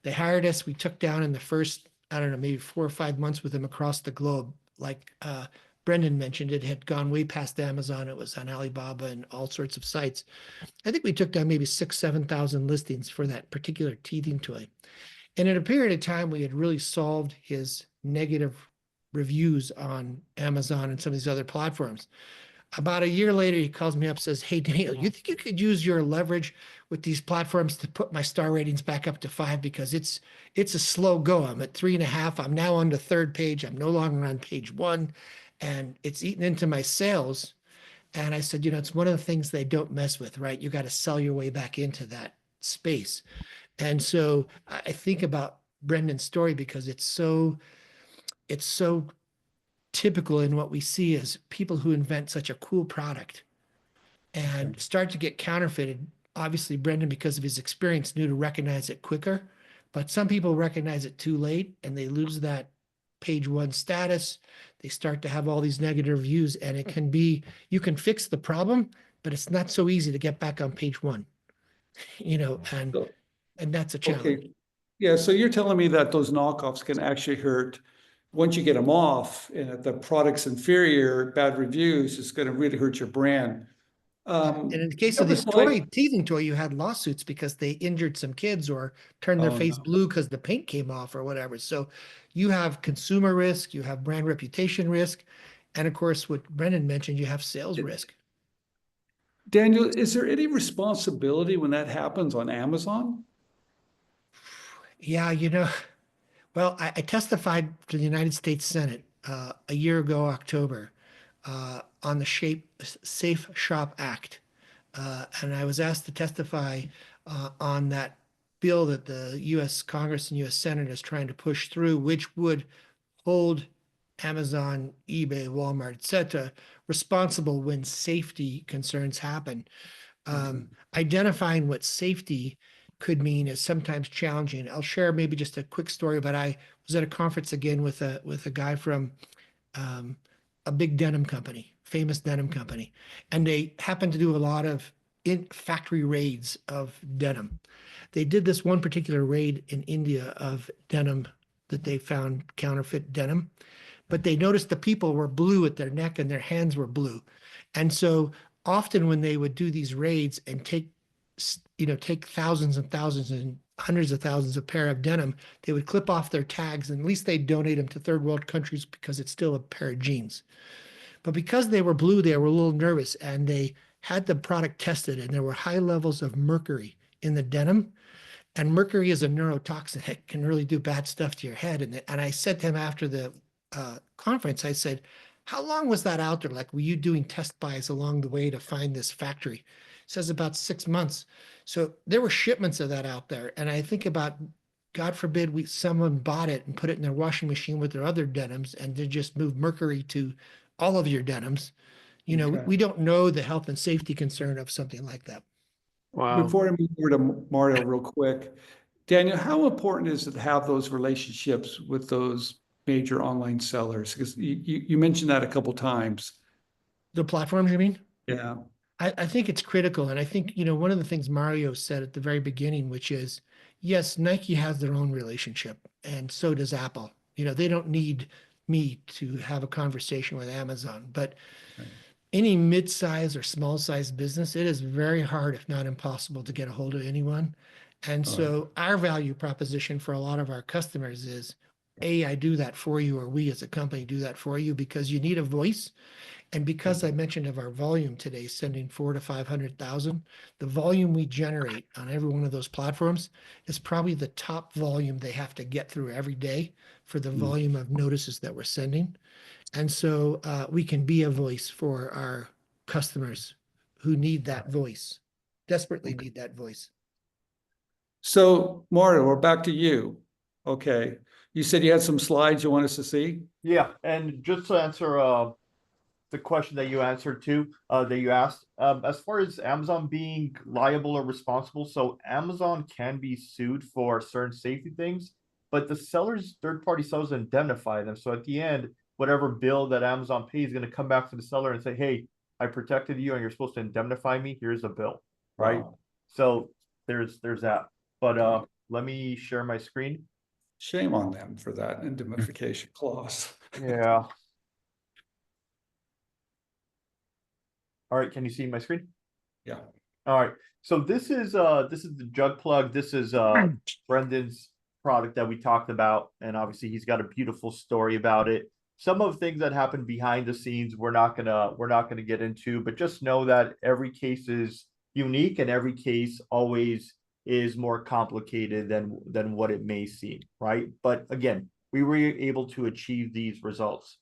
they hired us. We took down in the first, I don't know, maybe 4 or 5 months with them across the globe. Like Brendan mentioned, it had gone way past Amazon. It was on Alibaba and all sorts of sites. I think we took down maybe 6,000, 7,000 listings for that particular teething toy. And in a period of time, we had really solved his negative reviews on Amazon and some of these other platforms. About a year later, he calls me up, says, hey, Daniel, you think you could use your leverage with these platforms to put my star ratings back up to 5? Because it's a slow go. I'm at 3.5. I'm now on the 3rd page. I'm no longer on page 1, and it's eaten into my sales. And I said, it's one of the things they don't mess with, right? You got to sell your way back into that space. And so I think about Brendan's story because it's so typical in what we see as people who invent such a cool product and start to get counterfeited. Obviously, Brendan, because of his experience, knew to recognize it quicker, but some people recognize it too late and they lose that page 1 status. They start to have all these negative reviews, and it can be, you can fix the problem, but it's not so easy to get back on page 1, and that's a challenge. Okay. Yeah, so you're telling me that those knockoffs can actually hurt once you get them off, and if the product's inferior, bad reviews, it's going to really hurt your brand. And in the case of this teething toy, you had lawsuits because they injured some kids or turned their face blue because the paint came off or whatever. So you have consumer risk, you have brand reputation risk, and of course, what Brendan mentioned, you have sales risk. Daniel, is there any responsibility when that happens on Amazon? Yeah, well, I testified to the United States Senate a year ago, October, on the Safe Shop Act. And I was asked to testify on that bill that the U.S. Congress and U.S. Senate is trying to push through, which would hold Amazon, eBay, Walmart, et cetera, responsible when safety concerns happen. Identifying what safety could mean is sometimes challenging. I'll share maybe just a quick story, but I was at a conference again with a guy from a big denim company, famous denim company, and they happen to do a lot of in factory raids of denim. They did this one particular raid in India of denim that they found counterfeit denim, but they noticed the people were blue at their neck and their hands were blue. And so often when they would do these raids and take thousands and thousands and hundreds of thousands of pair of denim, they would clip off their tags and at least they'd donate them to third world countries because it's still a pair of jeans. But because they were blue, they were a little nervous and they had the product tested and there were high levels of mercury in the denim. And mercury is a neurotoxin. It can really do bad stuff to your head. And I said to him after the conference, I said, how long was that out there? Like, were you doing test buys along the way to find this factory? He says about 6 months. So there were shipments of that out there. And I think about, God forbid, someone bought it and put it in their washing machine with their other denims and they just moved mercury to all of your denims. Okay. We don't know the health and safety concern of something like that. Wow. Before I move over to Mario real quick, Daniel, how important is it to have those relationships with those major online sellers? Because you mentioned that a couple times. The platforms, you mean? Yeah. I think it's critical. And I think, one of the things Mario said at the very beginning, which is, yes, Nike has their own relationship and so does Apple. They don't need me to have a conversation with Amazon, but any mid-size or small-size business, it is very hard, if not impossible, to get a hold of anyone. And so our value proposition for a lot of our customers is, A, I do that for you, or we as a company do that for you because you need a voice. And because I mentioned of our volume today, sending 400,000 to 500,000, the volume we generate on every one of those platforms is probably the top volume they have to get through every day for the volume of notices that we're sending. And so we can be a voice for our customers who need that voice, desperately need that voice. So Mario, we're back to you. Okay. You said you had some slides you want us to see? Yeah, and just to answer the question that you answered to, that you asked, as far as Amazon being liable or responsible, so Amazon can be sued for certain safety things, but the sellers, third-party sellers, indemnify them. So at the end, whatever bill that Amazon pays is going to come back to the seller and say, hey, I protected you and you're supposed to indemnify me. Here's a bill, right? Wow. So there's that. But let me share my screen. Shame on them for that indemnification clause. Yeah. All right, can you see my screen? Yeah. All right. So this is the jug plug. This is Brendan's product that we talked about, and obviously he's got a beautiful story about it. Some of the things that happen behind the scenes we're not gonna get into, but just know that every case is unique and every case always is more complicated than what it may seem, right? But again, we were able to achieve these results.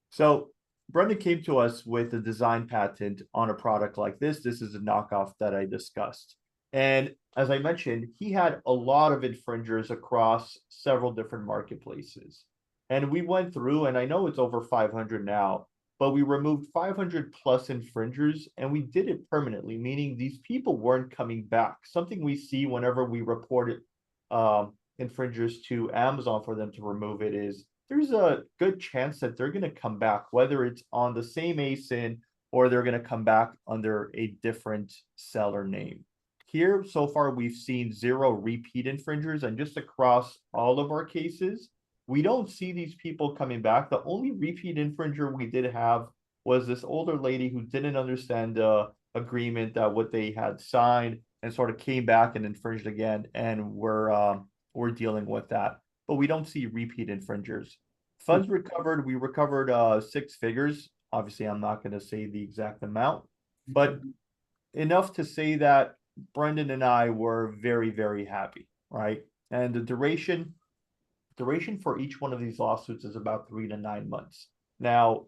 So Brendan came to us with a design patent on a product like this. This is a knockoff that I discussed. And as I mentioned, he had a lot of infringers across several different marketplaces. And we went through, and I know it's over 500 now, but we removed 500 plus infringers, and we did it permanently, meaning these people weren't coming back. Something we see whenever we reported infringers to Amazon for them to remove it is there's a good chance that they're going to come back, whether it's on the same ASIN or they're going to come back under a different seller name. Here, so far, we've seen 0 repeat infringers, and just across all of our cases, we don't see these people coming back. The only repeat infringer we did have was this older lady who didn't understand the agreement that what they had signed and sort of came back and infringed again, and we're dealing with that. But we don't see repeat infringers. Funds recovered, we recovered 6 figures. Obviously, I'm not going to say the exact amount, but enough to say that Brendan and I were very, very happy, right? And the duration for each one of these lawsuits is about 3 to 9 months. Now,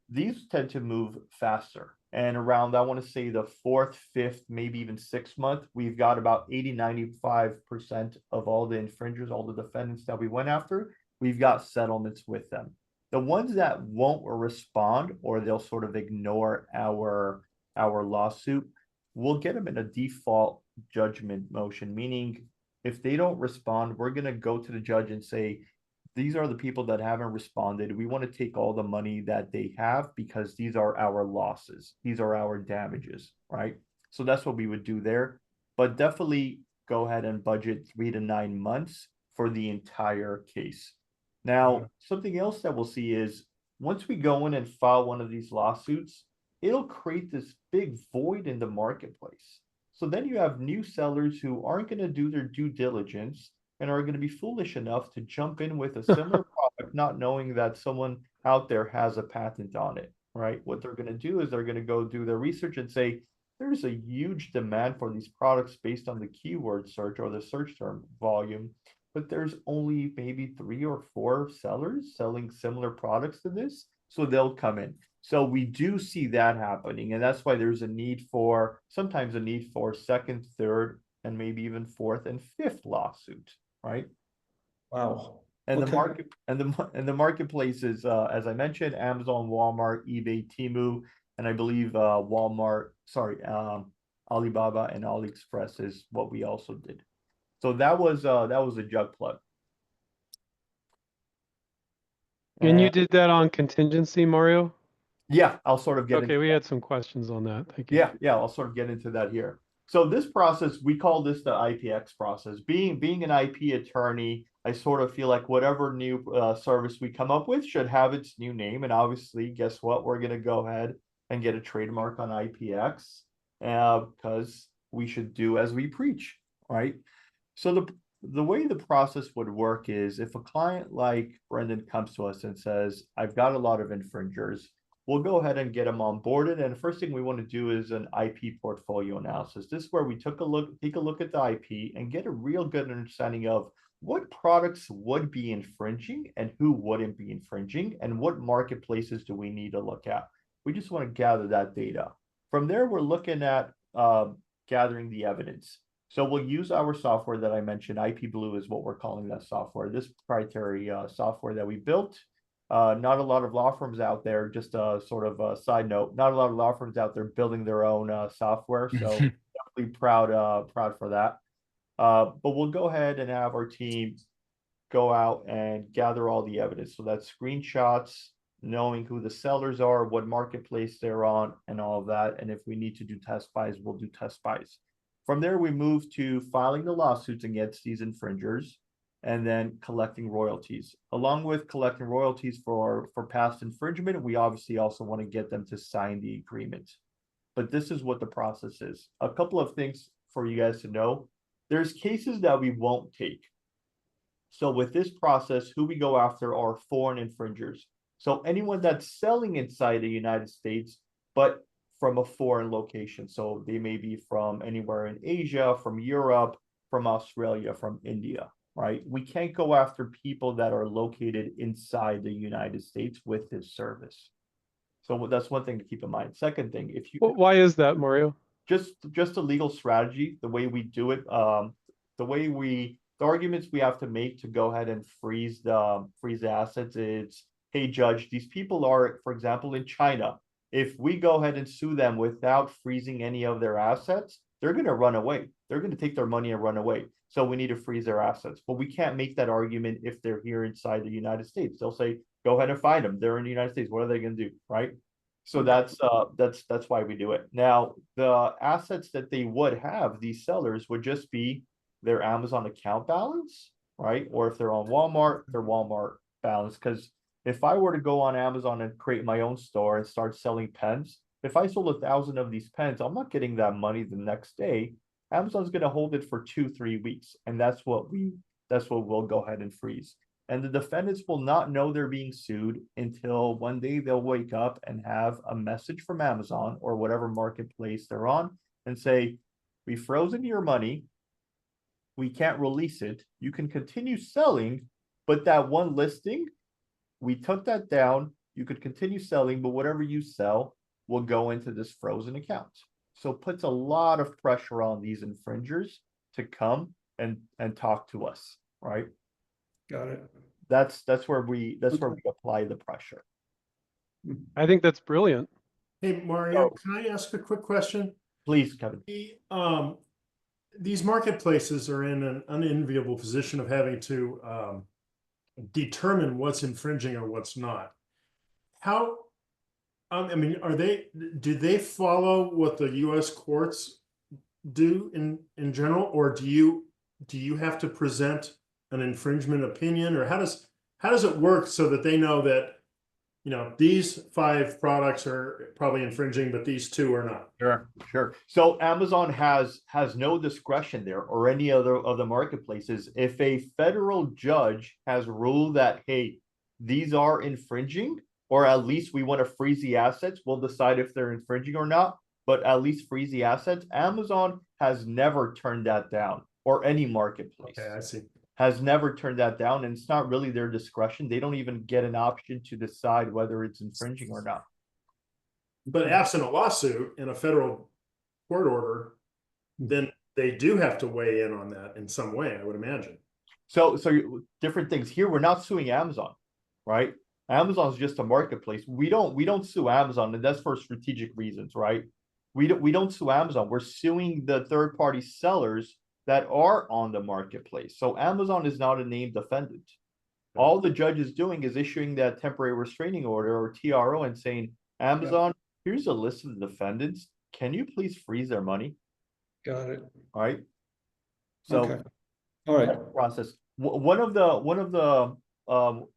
these tend to move faster. And around, I want to say the 4th, 5th, maybe even 6th month, we've got about 80-95% of all the infringers, all the defendants that we went after, we've got settlements with them. The ones that won't respond, or they'll sort of ignore our lawsuit, we'll get them in a default judgment motion, meaning if they don't respond, we're going to go to the judge and say, these are the people that haven't responded. We want to take all the money that they have because these are our losses. These are our damages, right? So that's what we would do there. But definitely go ahead and budget 3 to 9 months for the entire case. Now, something else that we'll see is once we go in and file one of these lawsuits, it'll create this big void in the marketplace. So then you have new sellers who aren't going to do their due diligence and are going to be foolish enough to jump in with a similar product, not knowing that someone out there has a patent on it, right? What they're going to do is they're going to go do their research and say, there's a huge demand for these products based on the keyword search or the search term volume, but there's only maybe 3 or 4 sellers selling similar products to this. So they'll come in. So we do see that happening. And that's why there's sometimes a need for second, third, and maybe even fourth and fifth lawsuit, right? Wow. And Okay. the market and the marketplaces, as I mentioned, Amazon, Walmart, eBay, Temu, and I believe Alibaba and AliExpress is what we also did. So that was a jug plug. And you did that on contingency, Mario? Yeah, I'll sort of get Okay, into we that. had some questions on that. Thank you. Yeah, I'll sort of get into that here. So this process, we call this the IPX process. Being an IP attorney, I sort of feel like whatever new service we come up with should have its new name. And obviously, guess what? We're going to go ahead and get a trademark on IPX because we should do as we preach, right? So the way the process would work is if a client like Brendan comes to us and says, I've got a lot of infringers, we'll go ahead and get them onboarded. And the first thing we want to do is an IP portfolio analysis. This is where we take a look at the IP and get a real good understanding of what products would be infringing and who wouldn't be infringing and what marketplaces do we need to look at. We just want to gather that data. From there, we're looking at gathering the evidence. So we'll use our software that I mentioned. IP Blue is what we're calling that software. This proprietary software that we built. Not a lot of law firms out there, just a sort of a side note, not a lot of law firms out there building their own software. So definitely proud for that. But we'll go ahead and have our team go out and gather all the evidence. So that's screenshots, knowing who the sellers are, what marketplace they're on, and all of that. And if we need to do test buys, we'll do test buys. From there, we move to filing the lawsuits against these infringers and then collecting royalties. Along with collecting royalties for past infringement, we obviously also want to get them to sign the agreement. But this is what the process is. A couple of things for you guys to know. There's cases that we won't take. So with this process, who we go after are foreign infringers. So anyone that's selling inside the United States, but from a foreign location. So they may be from anywhere in Asia, from Europe, from Australia, from India, right? We can't go after people that are located inside the United States with this service. So that's one thing to keep in mind. Second thing, if you Why is that, Mario? just a legal strategy, the way we do it, the arguments we have to make to go ahead and freeze the assets is, hey judge, these people are, for example, in China. If we go ahead and sue them without freezing any of their assets, they're going to run away. They're going to take their money and run away. So we need to freeze their assets. But we can't make that argument if they're here inside the United States. They'll say, go ahead and find them. They're in the United States. What are they going to do, right? So that's why we do it. Now, the assets that they would have, these sellers, would just be their Amazon account balance, right? Or if they're on Walmart, their Walmart balance. Because if I were to go on Amazon and create my own store and start selling pens, if I sold 1,000 of these pens, I'm not getting that money the next day. Amazon's going to hold it for 2-3 weeks, and that's what we'll go ahead and freeze. And the defendants will not know they're being sued until one day they'll wake up and have a message from Amazon or whatever marketplace they're on and say, we've frozen your money. We can't release it. You can continue selling, but that one listing, we took that down. You could continue selling, but whatever you sell will go into this frozen account. So it puts a lot of pressure on these infringers to come and talk to us, right? Got it. That's where we apply the pressure. I think that's brilliant. Hey, Mario, can I ask a quick question? Please, Kevin. These marketplaces are in an unenviable position of having to determine what's infringing or what's not. How, I mean, do they follow what the U.S. courts do in general, or do you have to present an infringement opinion, or how does it work so that they know that, you know, these 5 products are probably infringing, but these 2 are not? Sure, sure. So Amazon has no discretion there, or any other of the marketplaces. If a federal judge has ruled that, hey, these are infringing, or at least we want to freeze the assets, we'll decide if they're infringing or not, but at least freeze the assets. Amazon has never turned that down, or any marketplace. Okay, I see. Has never turned that down, and it's not really their discretion. They don't even get an option to decide whether it's infringing or not. But absent a lawsuit and a federal court order, then they do have to weigh in on that in some way, I would imagine. So different things here. We're not suing Amazon, right? Amazon's just a marketplace. We don't sue Amazon, and that's for strategic reasons, right? We don't sue Amazon. We're suing the third-party sellers that are on the marketplace. So Amazon is not a named defendant. All the judge is doing is issuing that temporary restraining order, or TRO, and saying, Amazon, here's a list of the defendants. Can you please freeze their money? Got it. All right. So Okay. All right. process. One of the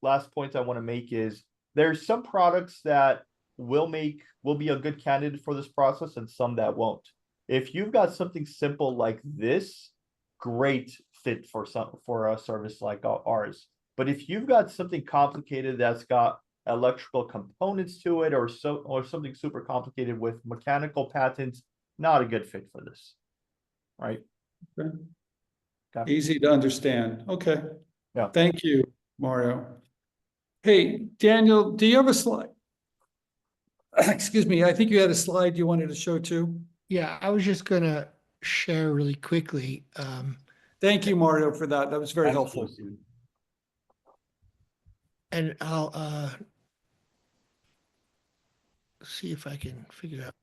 last points I want to make is there's some products that will be a good candidate for this process, and some that won't. If you've got something simple like this, great fit for a service like ours. But if you've got something complicated that's got electrical components to it, or something super complicated with mechanical patents, not a good fit for this, right? Okay. Okay. Easy to understand. Okay. Yeah. Thank you, Mario. Hey, Daniel, do you have a slide? Excuse me, I think you had a slide you wanted to show too. Yeah, I was just gonna share really quickly. Thank you, Mario, for that. That was very helpful. And I'll see if I can figure out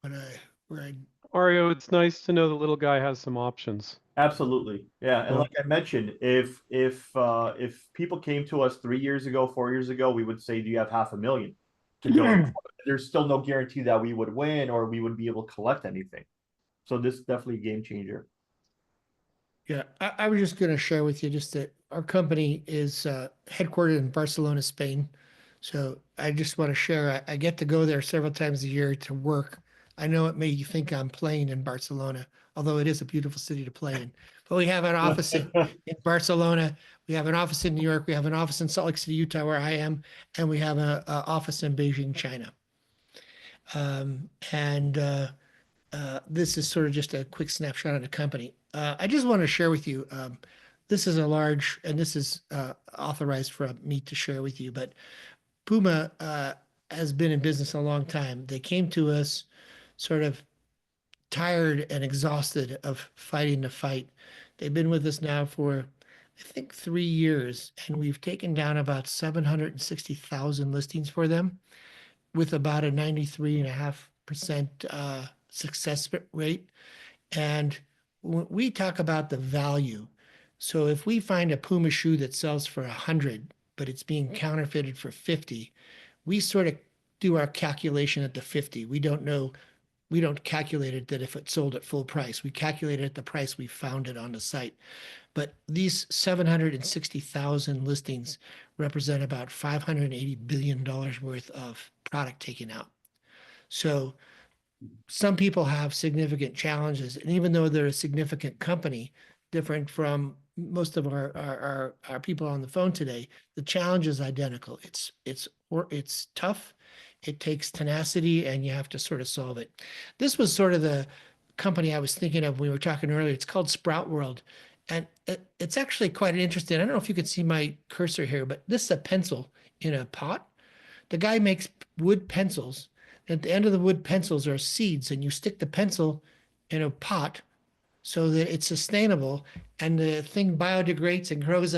where I Mario, it's nice to know the little guy has some options. Absolutely. Yeah. And Yeah. like I mentioned, if people came to us 3 years ago, 4 years ago, we would say, do you have $500,000 to go? There's still no guarantee that we would win, or we would be able to collect anything. So this is definitely a game changer. Yeah, I was just going to share with you just that our company is headquartered in Barcelona, Spain. So I just want to share, I get to go there several times a year to work. I know it made you think I'm playing in Barcelona, although it is a beautiful city to play in. But we have an office in Barcelona. We have an office in New York. We have an office in Salt Lake City, Utah, where I am. And we have an office in Beijing, China. This is sort of just a quick snapshot of the company. I just want to share with you, this is a large, and this is authorized for me to share with you, but Puma has been in business a long time. They came to us sort of tired and exhausted of fighting the fight. They've been with us now for, I think, 3 years, and we've taken down about 760,000 listings for them, with about a 93.5% success rate. And when we talk about the value, so if we find a Puma shoe that sells for 100, but it's being counterfeited for 50, we sort of do our calculation at the 50. We don't calculate it that if it sold at full price. We calculate it at the price we found it on the site. But these 760,000 listings represent about $580 billion worth of product taken out. So some people have significant challenges, and even though they're a significant company, different from most of our people on the phone today, the challenge is identical. It's tough. It takes tenacity, and you have to sort of solve it. This was sort of the company I was thinking of when we were talking earlier. It's called Sprout World, and it's actually quite interesting. I don't know if you can see my cursor here, but this is a pencil in a pot. The guy makes wood pencils. At the end of the wood pencils are seeds, and you stick the pencil in a pot so that it's sustainable, and the thing biodegrades and grows.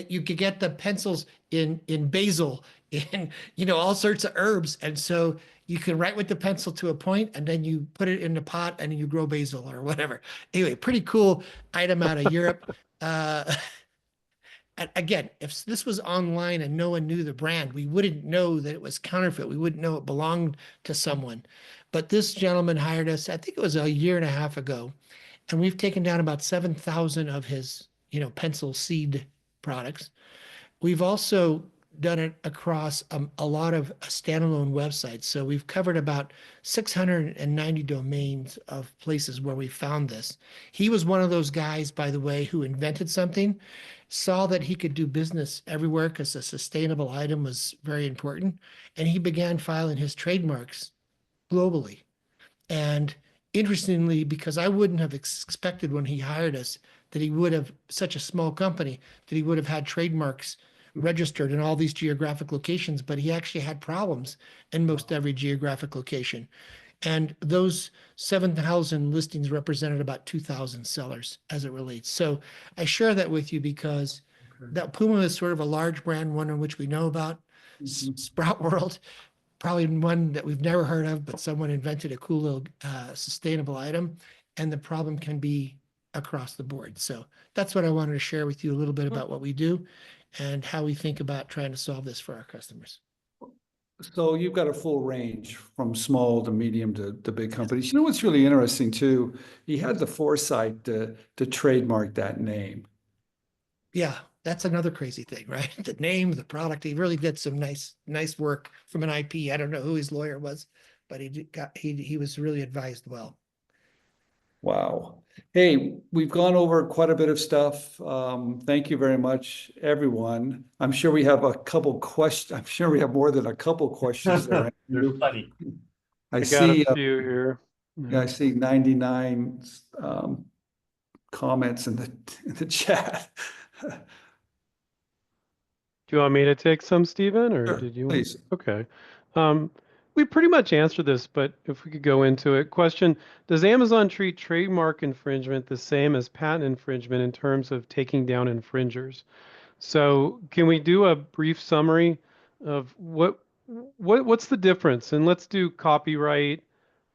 You could get the pencils in basil, in all sorts of herbs, and so you can write with the pencil to a point, and then you put it in the pot, and you grow basil or whatever. Anyway, pretty cool item out of Europe. Again, if this was online and no one knew the brand, we wouldn't know that it was counterfeit. We wouldn't know it belonged to someone. But this gentleman hired us, I think it was a year and a half ago. And we've taken down about 7,000 of his, pencil seed products. We've also done it across a lot of standalone websites. So we've covered about 690 domains of places where we found this. He was one of those guys, by the way, who invented something, saw that he could do business everywhere because a sustainable item was very important. And he began filing his trademarks globally. And interestingly, because I wouldn't have expected when he hired us that he would have such a small company, that he would have had trademarks registered in all these geographic locations, but he actually had problems in most every geographic location. And those 7,000 listings represented about 2,000 sellers as it relates. So I share that with you because that Puma is sort of a large brand, one in which we know about. Sprout World, probably one that we've never heard of, but someone invented a cool little sustainable item, and the problem can be across the board. So that's what I wanted to share with you a little bit about what we do and how we think about trying to solve this for our customers. So you've got a full range from small to medium to big companies. You know what's really interesting too? He had the foresight to trademark that name. Yeah, that's another crazy thing, right? The name, the product. He really did some nice work from an IP. I don't know who his lawyer was, but he was really advised well. Wow. Hey, we've gone over quite a bit of stuff. Thank you very much, everyone. I'm sure we have a couple questions. I'm sure we have more than a couple questions there. There's plenty. I I got see, a few here. yeah, I see 99 comments in the chat. Do you want me to take some, Stephen, or Sure, did you? please. Okay. We pretty much answered this, but if we could go into it. Question: does Amazon treat trademark infringement the same as patent infringement in terms of taking down infringers? So can we do a brief summary of what's the difference? And let's do copyright,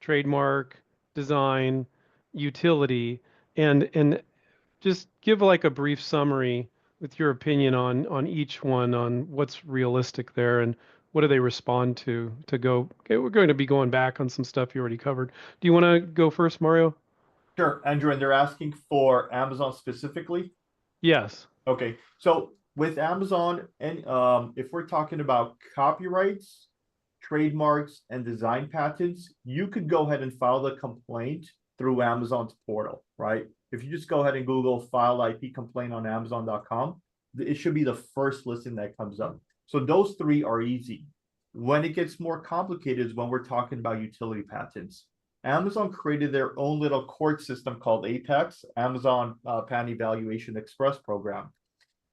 trademark, design, utility, and just give like a brief summary with your opinion on each one, on what's realistic there and what do they respond to go. Okay, we're going to be going back on some stuff you already covered. Do you want to go first, Mario? Sure, Andrew, and they're asking for Amazon specifically. Yes. Okay, so with Amazon, and if we're talking about copyrights, trademarks, and design patents, you could go ahead and file the complaint through Amazon's portal, right? If you just go ahead and Google file IP complaint on Amazon.com, it should be the first listing that comes up. So those three are easy. When it gets more complicated is when we're talking about utility patents. Amazon created their own little court system called Apex, Amazon Patent Evaluation Express program.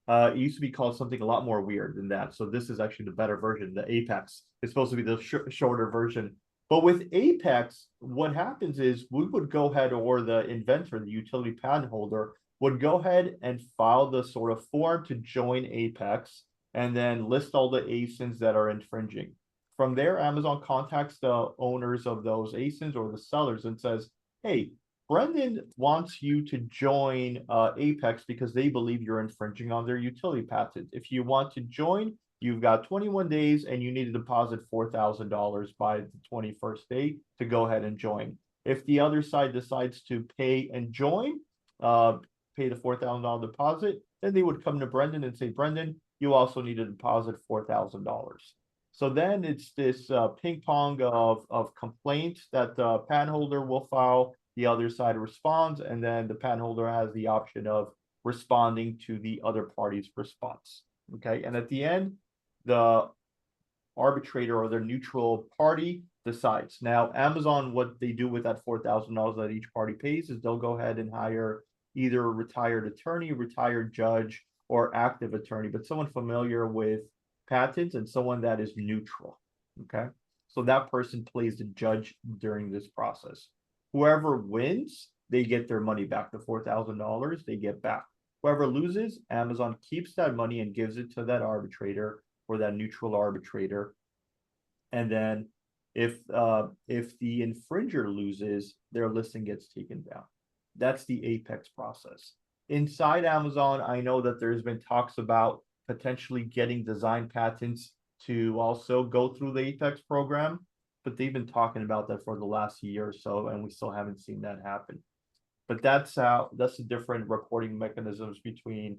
It used to be called something a lot more weird than that. So this is actually the better version, the Apex. It's supposed to be the shorter version. But with Apex, what happens is we would go ahead, or the inventor, the utility patent holder, would go ahead and file the sort of form to join Apex and then list all the ASINs that are infringing. From there, Amazon contacts the owners of those ASINs or the sellers and says, hey, Brendan wants you to join Apex because they believe you're infringing on their utility patent. If you want to join, you've got 21 days and you need to deposit $4,000 by the 21st day to go ahead and join. If the other side decides to pay and join, pay the $4,000 deposit, then they would come to Brendan and say, Brendan, you also need to deposit $4,000. So then it's this ping pong of complaints that the patent holder will file, the other side responds, and then the patent holder has the option of responding to the other party's response. Okay, and at the end, the arbitrator or their neutral party decides. Now, Amazon, what they do with that $4,000 that each party pays is they'll go ahead and hire either a retired attorney, retired judge, or active attorney, but someone familiar with patents and someone that is neutral. Okay, so that person plays the judge during this process. Whoever wins, they get their money back. The $4,000 they get back. Whoever loses, Amazon keeps that money and gives it to that arbitrator or that neutral arbitrator. And then if the infringer loses, their listing gets taken down. That's the Apex process. Inside Amazon, I know that there's been talks about potentially getting design patents to also go through the Apex program, but they've been talking about that for the last year or so, and we still haven't seen that happen. But that's the different reporting mechanisms between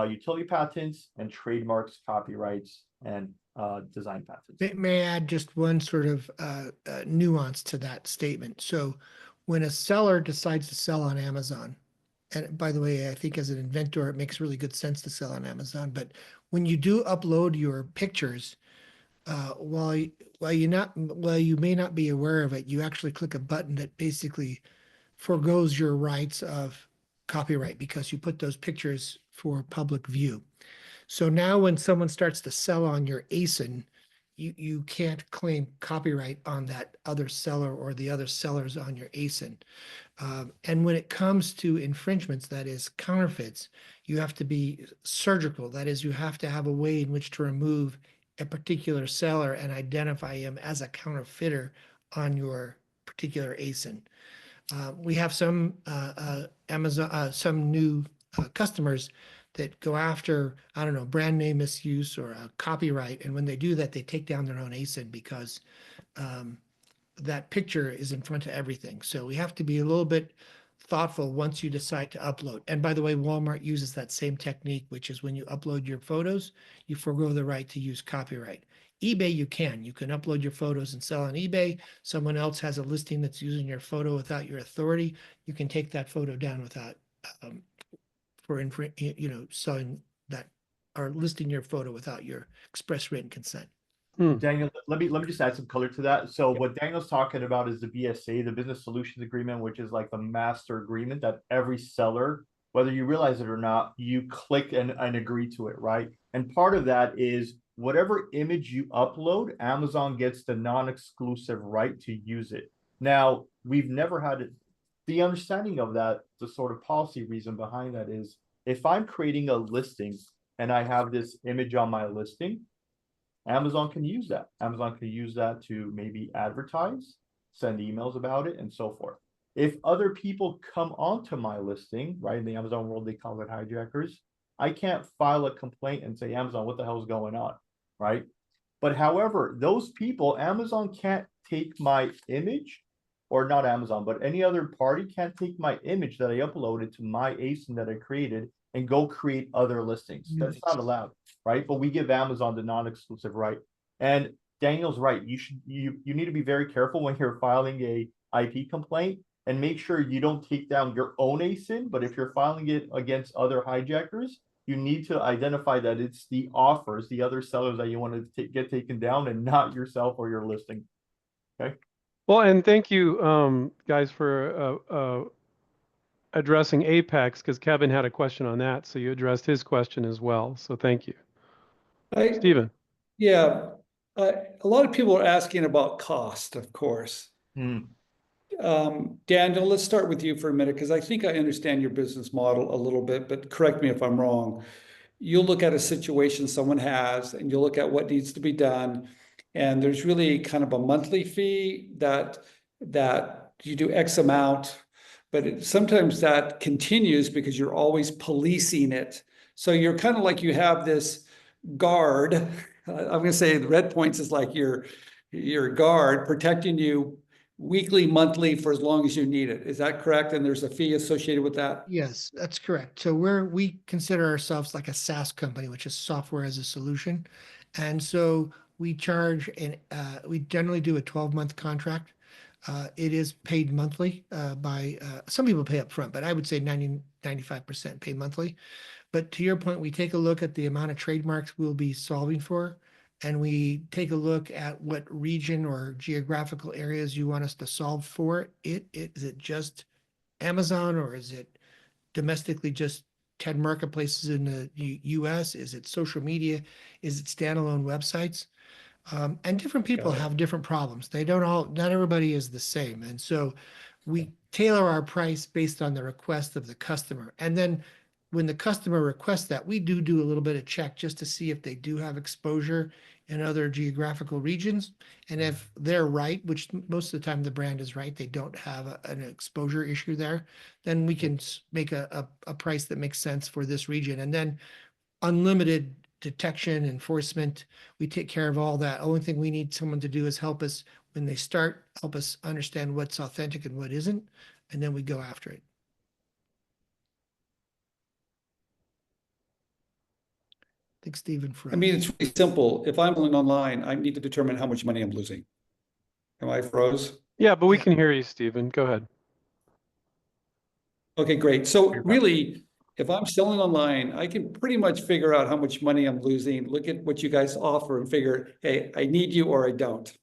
utility patents and trademarks, copyrights, and design patents. May I add just one sort of nuance to that statement. So when a seller decides to sell on Amazon, and by the way, I think as an inventor, it makes really good sense to sell on Amazon. But when you do upload your pictures, while you may not be aware of it, you actually click a button that basically forgoes your rights of copyright because you put those pictures for public view. So now when someone starts to sell on your ASIN, you can't claim copyright on that other seller or the other sellers on your ASIN. And when it comes to infringements, that is counterfeits, you have to be surgical. That is, you have to have a way in which to remove a particular seller and identify him as a counterfeiter on your particular ASIN. We have some Amazon, some new customers that go after, I don't know, brand name misuse or a copyright. And when they do that, they take down their own ASIN because that picture is in front of everything. So we have to be a little bit thoughtful once you decide to upload. And by the way, Walmart uses that same technique, which is when you upload your photos, you forego the right to use copyright. eBay, you can upload your photos and sell on eBay. Someone else has a listing that's using your photo without your authority. You can take that photo down without, selling that or listing your photo without your express written consent. Daniel, let me just add some color to that. So what Daniel's talking about is the BSA, the Business Solutions Agreement, which is like the master agreement that every seller, whether you realize it or not, you click and agree to it, right? And part of that is whatever image you upload, Amazon gets the non-exclusive right to use it. Now, we've never had it. The understanding of that, the sort of policy reason behind that is if I'm creating a listing and I have this image on my listing, Amazon can use that. Amazon can use that to maybe advertise, send emails about it, and so forth. If other people come onto my listing, right, in the Amazon world, they call it hijackers, I can't file a complaint and say, Amazon, what the hell is going on, right? But however, those people, Amazon can't take my image, or not Amazon, but any other party can't take my image that I uploaded to my ASIN that I created and go create other listings. That's not allowed, right? But we give Amazon the non-exclusive right. And Daniel's right. You need to be very careful when you're filing a IP complaint and make sure you don't take down your own ASIN. But if you're filing it against other hijackers, you need to identify that it's the offers, the other sellers that you want to get taken down and not yourself or your listing. Okay. Well, and thank you, guys, for addressing Apex, because Kevin had a question on that, so you addressed his question as well. So thank you. Stephen. Yeah, a lot of people are asking about cost, of course. Daniel, let's start with you for a minute, because I think I understand your business model a little bit, but correct me if I'm wrong. You'll look at a situation someone has, and you'll look at what needs to be done, and there's really kind of a monthly fee that you do X amount, but sometimes that continues because you're always policing it. So you're kind of like you have this guard. I'm going to say the red points is like your guard protecting you weekly, monthly for as long as you need it. Is that correct? And there's a fee associated with that? Yes, that's correct. So we consider ourselves like a SaaS company, which is software as a solution. And so we charge, and we generally do a 12-month contract. It is paid monthly by, some people pay up front, but I would say 95% pay monthly. But to your point, we take a look at the amount of trademarks we'll be solving for, and we take a look at what region or geographical areas you want us to solve for. Is it just Amazon, or is it domestically just 10 marketplaces in the US? Is it social media? Is it standalone websites? And different people have different problems. Not everybody is the same. And so we tailor our price based on the request of the customer. And then when the customer requests that, we do a little bit of check just to see if they do have exposure in other geographical regions. And if they're right, which most of the time the brand is right, they don't have an exposure issue there, then we can make a price that makes sense for this region. And then unlimited detection, enforcement, we take care of all that. Only thing we need someone to do is help us when they start, help us understand what's authentic and what isn't. and then we go after it. I think Stephen froze. I mean, it's really simple. If I'm selling online, I need to determine how much money I'm losing. Am I froze? Yeah, but we Yeah. can hear you, Stephen. Go ahead. Okay, great. So You're back. really, if I'm selling online, I can pretty much figure out how much money I'm losing, look at what you guys offer and figure, hey, I need you or I don't.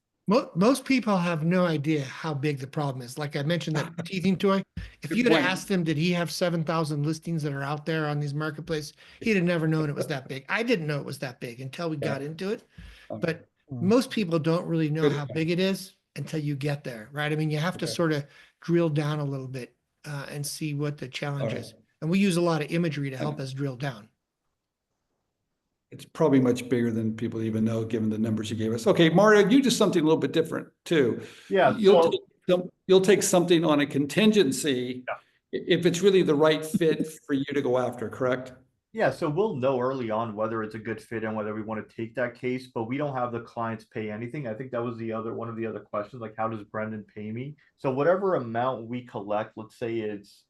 Most people have no idea how big the problem is. Like I mentioned, that teething toy. If Good you had point. asked him, did he have 7,000 listings that are out there on these marketplaces, he'd have never known it was that big. I didn't know it was that big until we got into it. But most people don't really know Good how point. big it is until you get there, right? I mean, you have to Okay. sort of drill down a little bit and see what the challenge All is. And we use a lot of imagery to help Okay. us drill down. It's probably much bigger than people even know, given the numbers you gave us. Okay, Mario, you do something a little bit different too. Yeah, You'll so you'll take something on a contingency if it's really the right fit for you to go after, correct? yeah, so we'll know early on whether it's a good fit and whether we want to take that case, but we don't have the clients pay anything. I think that was one of the other questions, like how does Brendan pay me? So whatever amount we collect, let's say it's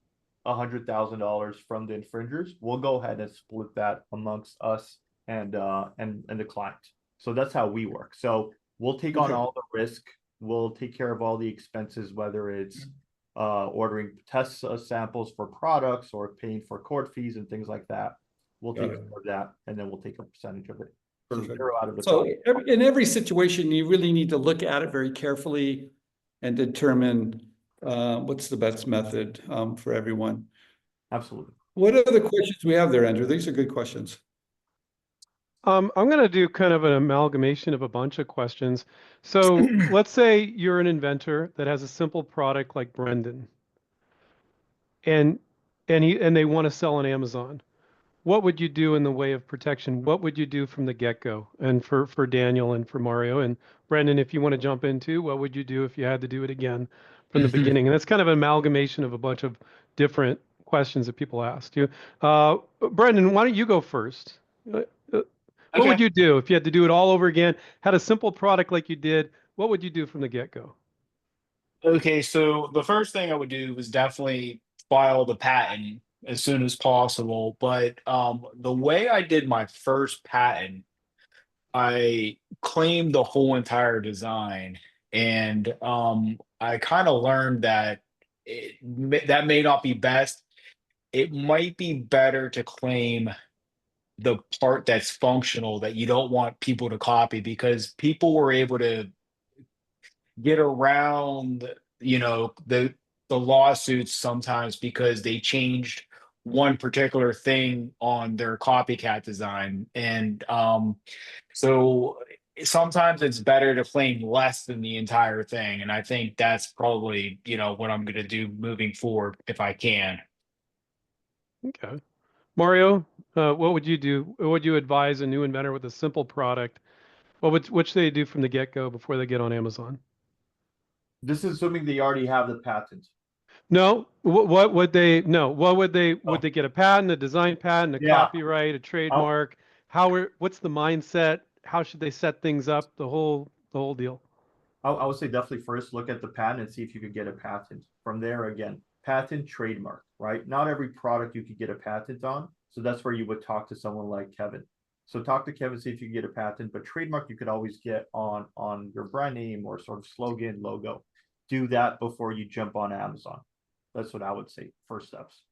$100,000 from the infringers, we'll go ahead and split that amongst us and the client. So that's how we work. So we'll take on Okay. all the risk. We'll take care of all the expenses, whether it's ordering test samples for products or paying for court fees and things like that. We'll Got take it. care of that, and then we'll take a percentage of it. So Perfect. 0 out of the So top. in every situation, you really need to look at it very carefully and determine what's the best method for everyone. Absolutely. What other questions we have there, Andrew? These are good questions. I'm going to do kind of an amalgamation of a bunch of questions. So let's say you're an inventor that has a simple product like Brendan, and they want to sell on Amazon. What would you do in the way of protection? What would you do from the get-go? And for Daniel and for Mario and Brendan, if you want to jump into, what would you do if you had to do it again from the beginning? And that's kind of an amalgamation of a bunch of different questions that people asked you. Brendan, why don't you go first? What would Okay. you do if you had to do it all over again? Had a simple product like you did. What would you do from the get-go? Okay, so the first thing I would do was definitely file the patent as soon as possible. But the way I did my first patent, I claimed the whole entire design, and I kind of learned that that may not be best. It might be better to claim the part that's functional that you don't want people to copy, because people were able to get around, the lawsuits sometimes because they changed one particular thing on their copycat design. And so sometimes it's better to claim less than the entire thing. And I think that's probably, what I'm going to do moving forward if I can. Okay. Mario, what would you do? What would you advise a new inventor with a simple product? What should they do from the get-go before they get on Amazon? This is assuming they already have the patent. No, what would they, no, what would they, Oh. would they get a patent, a design patent, a Yeah. copyright, a trademark? What's the mindset? How should they set things up? The whole deal. I would say definitely first look at the patent and see if you could get a patent. From there, again, patent, trademark, right? Not every product you could get a patent on. So that's where you would talk to someone like Kevin. So talk to Kevin, see if you can get a patent, but trademark you could always get on your brand name or sort of slogan, logo. Do that before you jump on Amazon. That's what I would say, first steps.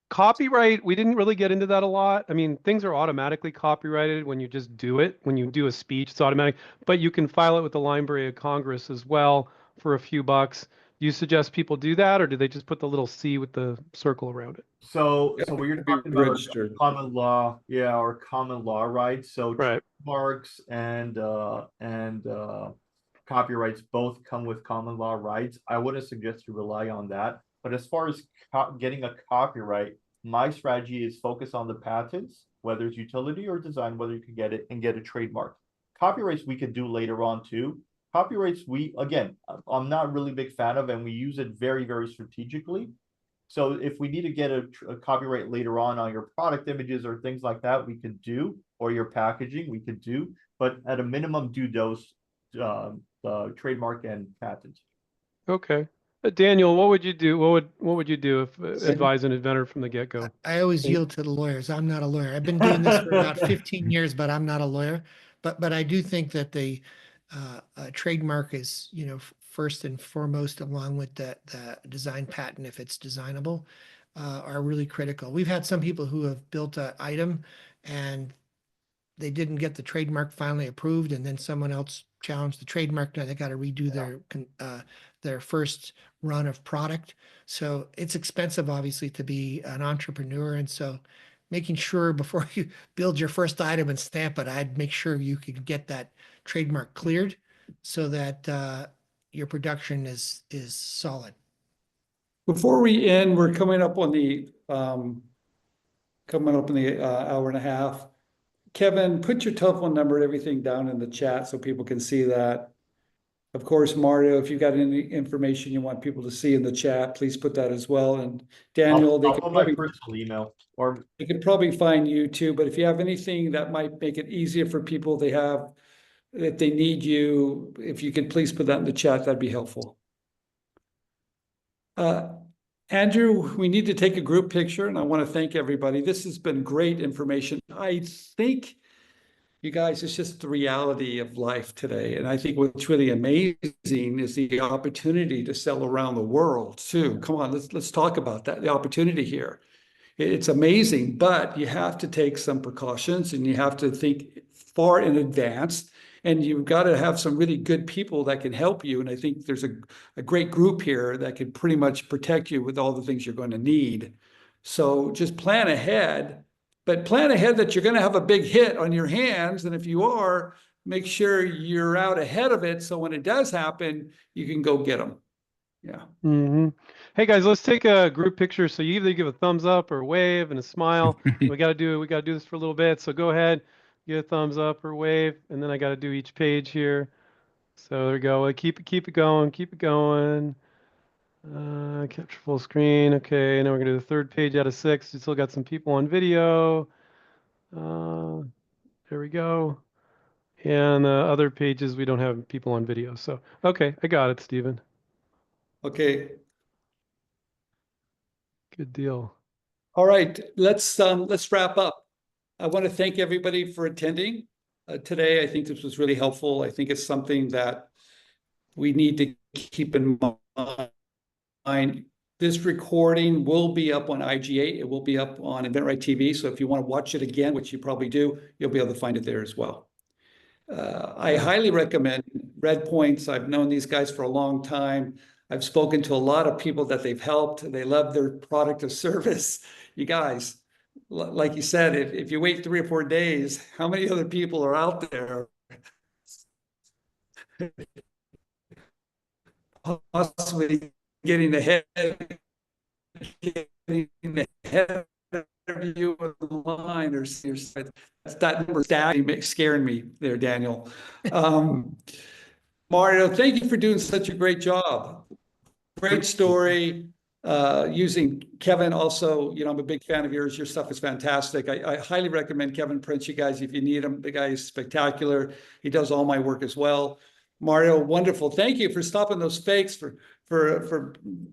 Copyright, we didn't really get into that a lot. I mean, things are automatically copyrighted when you just do it. When you do a speech, it's automatic, but you can file it with the Library of Congress as well for a few bucks. Do you suggest people do that, or do they just put the little C with the circle around it? So Yeah, what you're be talking about is registered. common law, yeah, or common law rights. So Right. trademarks and copyrights both come with common law rights. I wouldn't suggest you rely on that. But as far as getting a copyright, my strategy is focus on the patents, whether it's utility or design, whether you can get it and get a trademark. Copyrights we could do later on too. Copyrights, I'm not really big fan of, and we use it very, very strategically. So if we need to get a copyright later on your product images or things like that, we could do, or your packaging, we could do. But at a minimum, do those trademark and patent. Okay. Daniel, what would you do? What would you do if advise an inventor from the get-go? I always yield to the lawyers. I'm not a lawyer. I've been doing this for about 15 years, but I'm not a lawyer. But I do think that the trademark is, first and foremost, along with the design patent, if it's designable, are really critical. We've had some people who have built an item and they didn't get the trademark finally approved, and then someone else challenged the trademark. Now they got to redo their first run of product. So it's expensive, obviously, to be an entrepreneur. And so making sure before you build your first item and stamp it, I'd make sure you could get that trademark cleared so that your production is solid. Before we end, we're coming up on the hour and a half. Kevin, put your telephone number and everything down in the chat so people can see that. Of course, Mario, if you've got any information you want people to see in the chat, please put that as well. And Daniel, I'll put my personal email, or they could probably find you too. But if you have anything that might make it easier for people, if they need you, if you could please put that in the chat, that'd be helpful. Andrew, we need to take a group picture, and I want to thank everybody. This has been great information. I think, you guys, it's just the reality of life today. And I think what's really amazing is the opportunity to sell around the world too. Come on, let's talk about that, the opportunity here. It's amazing, but you have to take some precautions and you have to think far in advance. And you've got to have some really good people that can help you. And I think there's a great group here that can pretty much protect you with all the things you're going to need. So just plan ahead, but plan ahead that you're going to have a big hit on your hands. And if you are, make sure you're out ahead of it. So when it does happen, you can go get them. Yeah. Mm-hmm. Hey guys, let's take a group picture. So you either give a thumbs up or a wave and a smile. we got to do this for a little bit. So go ahead. Give a thumbs up or wave, and then I got to do each page here. So there we go. Keep it going. Keep it going. Capture full screen. Okay, now we're gonna do the third page out of 6. We still got some people on video. There we go. And the other pages we don't have people on video. So okay, I got it, Stephen. Okay. Good deal. All right, let's wrap up. I want to thank everybody for attending today. I think this was really helpful. I think it's something that we need to keep in mind. This recording will be up on IG8. It will be up on InventRight TV. So if you want to watch it again, which you probably do, you'll be able to find it there as well. I highly recommend Red Points. I've known these guys for a long time. I've spoken to a lot of people that they've helped. They love their product or service. You guys, like you said, if you wait 3 or 4 days, how many other people are out there possibly getting ahead of you on the line? Or that number scaring me there, Daniel. Mario, thank you for doing such a great job. Great story. Using Kevin also, I'm a big fan of yours. Your stuff is fantastic. I highly recommend Kevin Prince, you guys, if you need him. The guy is spectacular. He does all my work as well. Mario, wonderful. Thank you for stopping those fakes for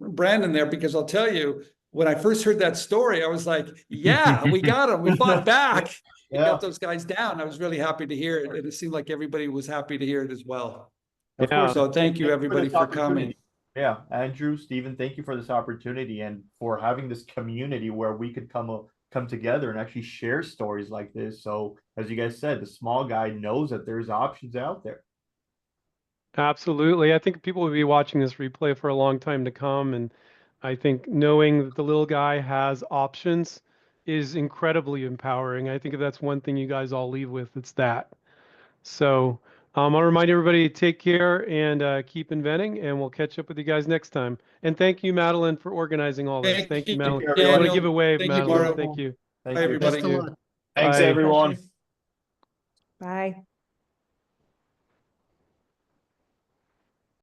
Brandon there, because I'll tell you, when I first heard that story, I was like, yeah, we got him. We fought back. We got those guys down. I was really happy to hear it. And it seemed like everybody was happy to hear it as well. Of course. So thank you, everybody, for coming. Yeah, Andrew, Stephen, thank you for this opportunity and for having this community where we could come together and actually share stories like this. So as you guys said, the small guy knows that there's options out there. Absolutely. I think people will be watching this replay for a long time to come. And I think knowing that the little guy has options is incredibly empowering. I think if that's one thing you guys all leave with, it's that. So I'll remind everybody to take care and keep inventing, and we'll catch up with you guys next time. And thank you, Madeleine, for organizing all this. Thank you, Madeleine. I want to give a wave, Madeleine. Thank you. Bye, everybody. Thank you. Thanks, Bye. everyone. Bye.